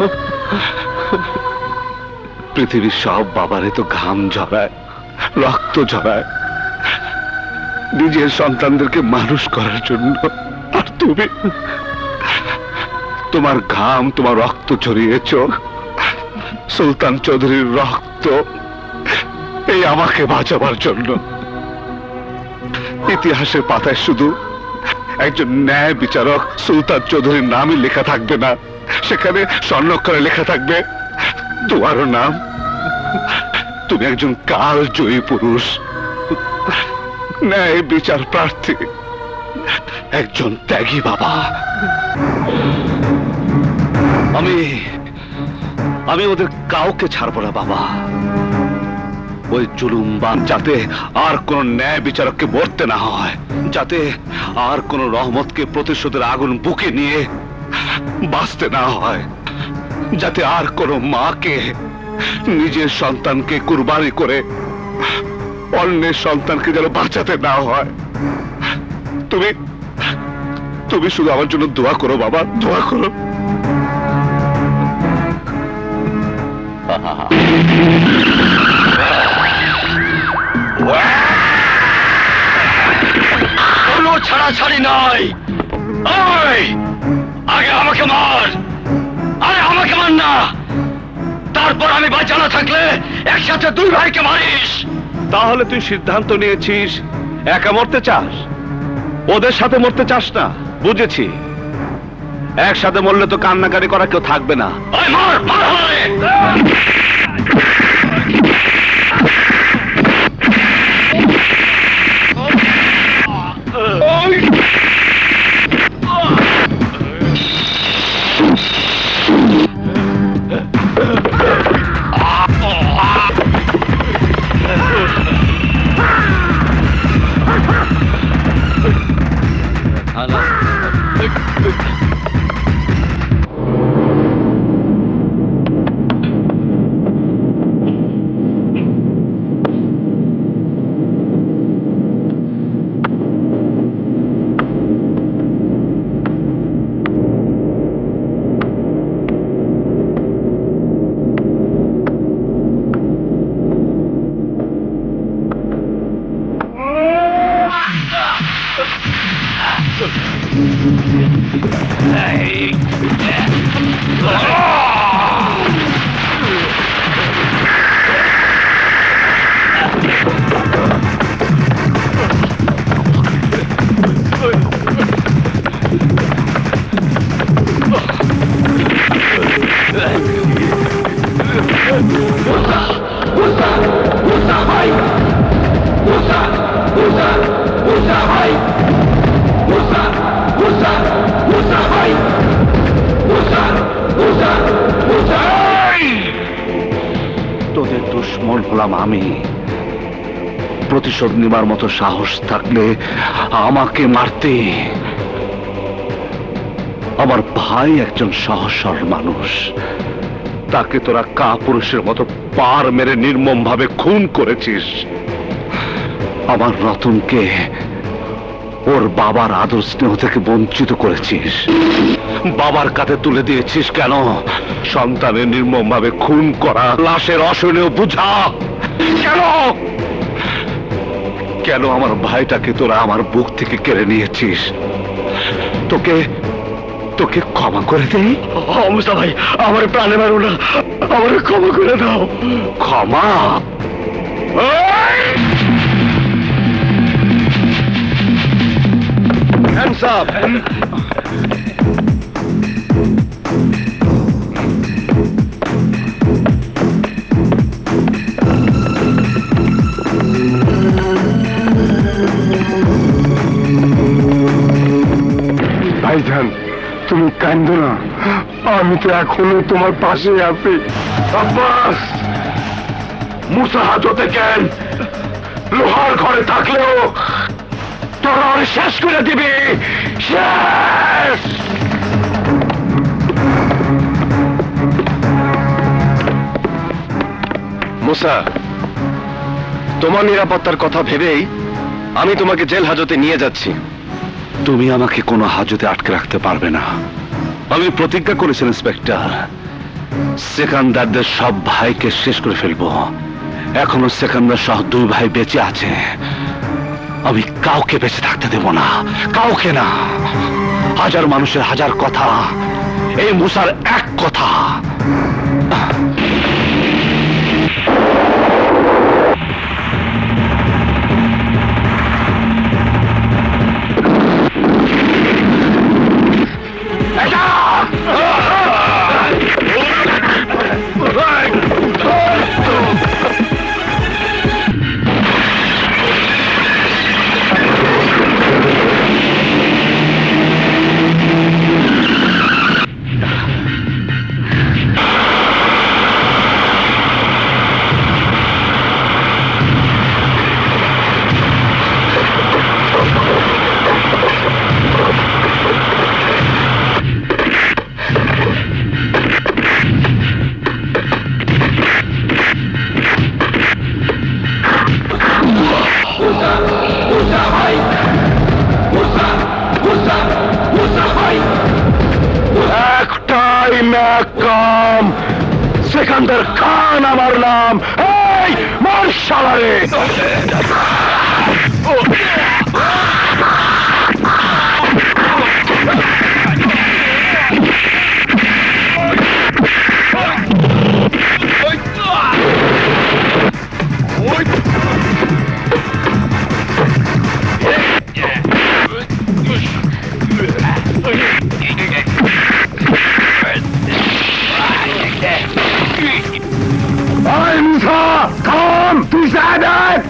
পৃথিবীর সব বাবারে তো ঘাম ঝরায়, রক্ত ঝরায় নিজের সন্তানদেরকে মানুষ করার জন্য। আর তুমি তোমার ঘাম, তোমার রক্ত ঝরিয়েছ সুলতান চৌধুরীর রক্ত এই আমাকে বাঁচাবার জন্য। ইতিহাসের পাতায় শুধু একজন ন্যায় বিচারক সুলতান চৌধুরীর নামই লেখা থাকবে না, সেখানে স্বর্ণাক্ষরে লেখা থাকবে তোমারও নাম। তুমি একজন কালজয়ী পুরুষ, ন্যায় বিচার প্রার্থী, একজন ত্যাগী বাবা। আমি ওদের কাউকে ছাড়বো না বাবা। ওই জুলুমবান যাতে আর কোন ন্যায় বিচারককে মরতে না হয়, যাতে আর কোন রহমতকে প্রতিশোধের আগুন বুকে নিয়ে বাঁচতে না হয়, যাতে আর কোন মাকে নিজের সন্তানকে কুরবানি করে অন্যের সন্তানকে যেন বাঁচাতে না হয়। তুমি শুধু আমার জন্য দোয়া করো বাবা, দোয়া করো। কোনো ছাড়াছাড়ি নাই। আগে আমাকে মার, আরে আমাকে মার না, তারপর আমি বাঁচানো থাকলে একসাথে দুই ভাইকে মারিস। তাহলে তুই সিদ্ধান্ত নিয়েছিস একা মরতে চাস, ওদের সাথে মরতে চাস না। বুঝেছি, একসাথে মরলে তো কান্নাকাটি করা কেউ থাকবে না। মার মার হলে হলাম আমি। প্রতিশোধ নেবার মতো সাহস থাকলে আমাকে মারতে। আমার ভাই একজন সহজ সরল মানুষ, তাকে তোরা কাপুরুষের মতো পার মেরে নির্মম ভাবে খুন করেছিস। আমার রতনকে ওর বাবার আদর স্নেহ থেকে বঞ্চিত করেছিস। বাবার কাছে তুলে দিয়েছিস কেন? সন্তানের নির্মম ভাবে খুন করা লাশের অসহনীয় বুঝা কেন? কেন আমার ভাইটাকে তোরা আমার বুক থেকে কেড়ে নিয়েছিস? তোকে তোকে ক্ষমা করে দেই? মুসা ভাই, আমার প্রাণে মারো না, আমার ক্ষমা করে দাও। ক্ষমা? Hands up! ভাইজান, তুমি কান্দো না, আমি তো এখনো তোমার পাশে আছি। আব্বাস, মুসা হাজতে কেন? লোহার ঘরে থাকলেও তোরা ওরে শেষ করে দিবি, শেষ। মুসা, তোমার নিরাপত্তার কথা ভেবেই আমি তোমাকে জেল হাজতে নিয়ে যাচ্ছি। তুমি আমাকে কোনো হাজতে আটকে রাখতে পারবে না। আমি প্রতিজ্ঞা করেছি ইন্সপেক্টর, সেকান্দারদের সব ভাইকে শেষ করে ফেলবো। এখনো সেকান্দার সহ 2 ভাই বেঁচে আছে। আমি কাউকে বেঁচে থাকতে দেব না, কাউকে না। হাজার মানুষের হাজার কথা, এই মুসার এক কথা। একটাই ম্যাকাম, সেকান্দার খান আমার নাম। এই মার শালারে! Musa, komm, du Sadat!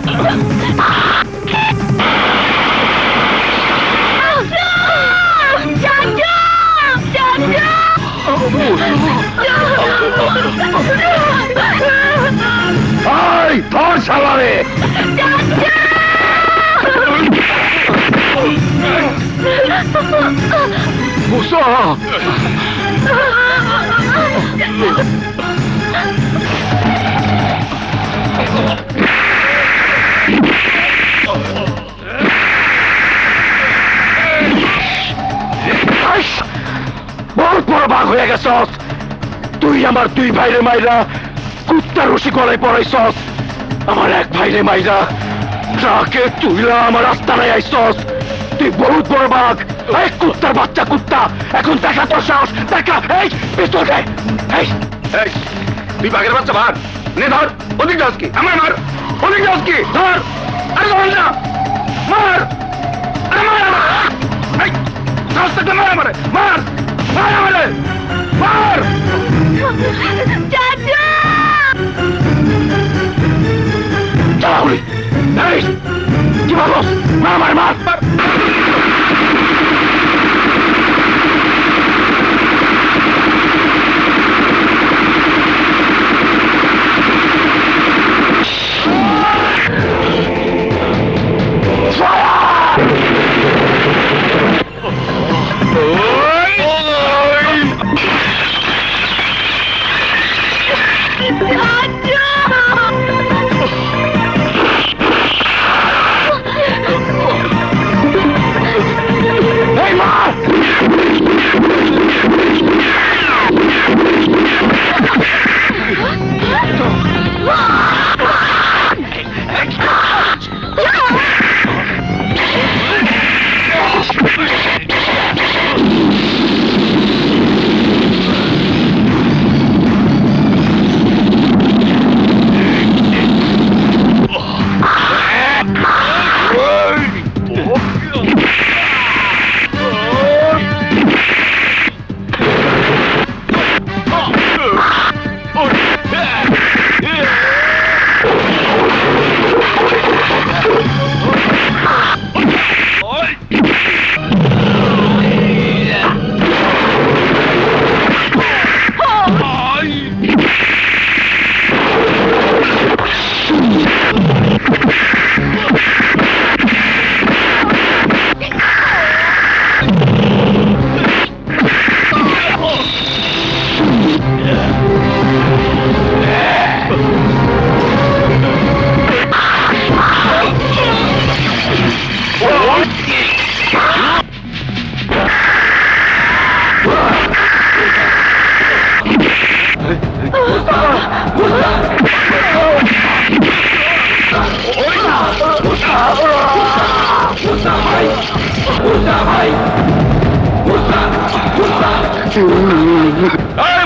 Hey, ধর শালারে! মুসা! বহুত বড় বাঘ হয়ে গেছস তুই। আমার 2 ভাইরে মাইরা কুত্তার রশি গলায় পড়াইছস। আমার 1 ভাইরে মাইরা ট্রাকে তুইলা আমার রাস্তায় আইছস। তুই বহুত বড় বাঘ, এই কুত্তার বাচ্চা কুত্তা। এখন দেখা তোর সাহস, দেখা। এই পিস্তল দে। এই তুই বাঘের বাচ্চা ভাগ নে, ধর। অধিক যাস কি? আমার মার। অধিক যাস কি? ধর। আরে ধর না, মার। আরে মার আমার। এই সাহস থাকলে মার আমারে, মার। মার আমারে, মার। চাচা! চালাউলি! এই কি বলস? মার মার মার!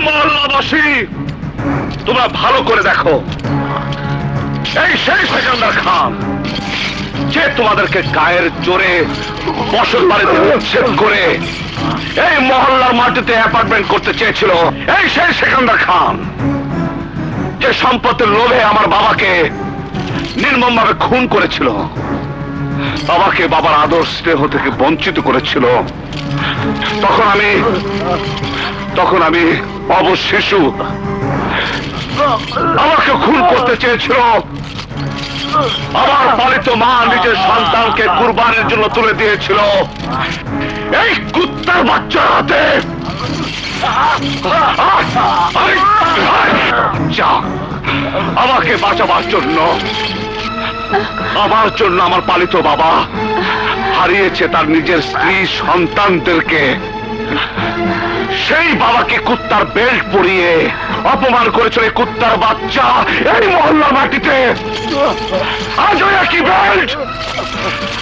মহল্লাবাসী, তোমরা ভালো করে দেখো, এই সেই সেকেন্দার খান যে তোমাদেরকে গায়ের জোরে বসত বাড়িতে উচ্ছেদ করে এই মহল্লার মাটিতে অ্যাপার্টমেন্ট করতে চেয়েছিল। এই সেই সেকেন্দার খান যে সম্পত্তির লোভে আমার বাবাকে নির্মমভাবে খুন করেছিল, বাবাকে বাবার আদর স্নেহ থেকে বঞ্চিত করেছিল। তখন আমি অবশ শিশু, আমাকে খুন করতে চেয়েছিল। আমার পালিত মা নিজের সন্তানকে কুরবানির জন্য তুলে দিয়েছিল এই কুত্তার বাচ্চার হাতে। আমাকে বাঁচাবার জন্য, আমার জন্য আমার পালিত বাবা হারিয়েছে তার নিজের স্ত্রী সন্তানদেরকে। সেই বাবাকে কুত্তার বেল্ট পরিয়ে অপমান করেছিল এই কুত্তার বাচ্চা এই মহল্লার মাটিতে। আজ ওই একই বেল্ট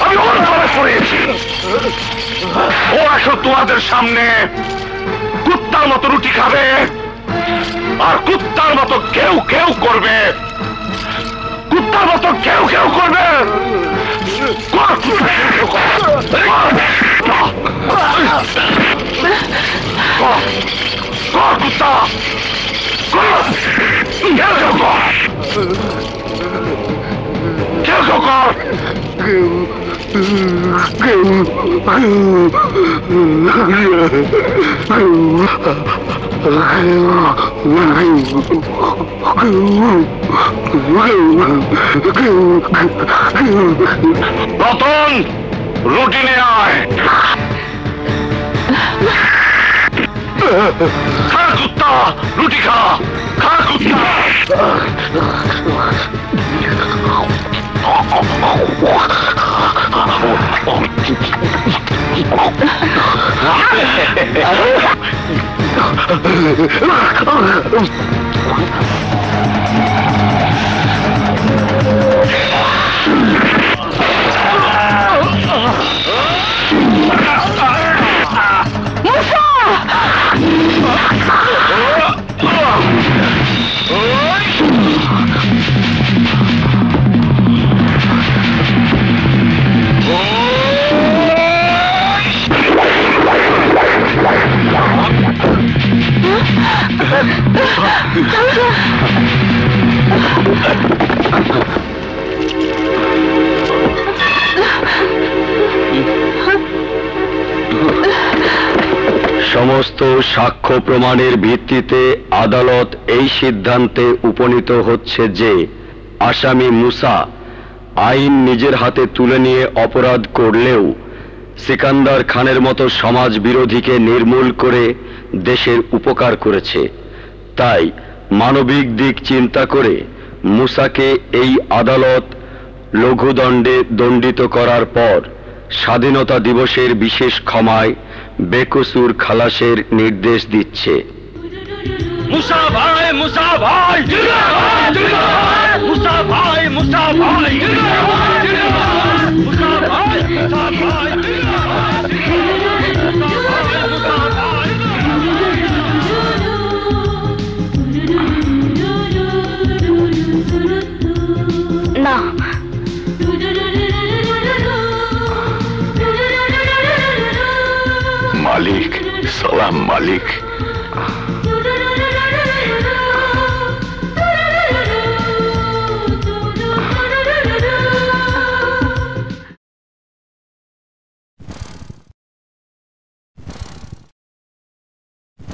আমি ওর গলায় পরিয়েছি। ও এখন তোমাদের সামনে কুত্তার মতো রুটি খাবে আর কুত্তার মতো কেউ কেউ করবে, কুত্তার মতো কেউ কেউ করবে। কুত্তা কেউ কেউ কর। রতন, রুটি নিয়ে আয়। খা কুত্তা, রুটি খা, খা কুত্তা। সমস্ত সাক্ষ্য প্রমাণের ভিত্তিতে আদালত এই সিদ্ধান্তে উপনীত হচ্ছে যে আসামি মুসা আইন নিজের হাতে তুলে নিয়ে অপরাধ করলেও সিকান্দার খানের মতো সমাজ বিরোধীকে নির্মূল করে দেশের উপকার করেছে। তাই মানবিক দিক চিন্তা করে মুসাকে এই আদালত লঘুদণ্ডে দণ্ডিত করার পর স্বাধীনতা দিবসের বিশেষ ক্ষমায় বেকসুর খালাসের নির্দেশ দিচ্ছে। মুসা ভাই, মুসা ভাই, মুসা ভাই, মুসা ভাই, মুসা ভাই, মুসা ভাই, না, মালিক, সালাম মালিক।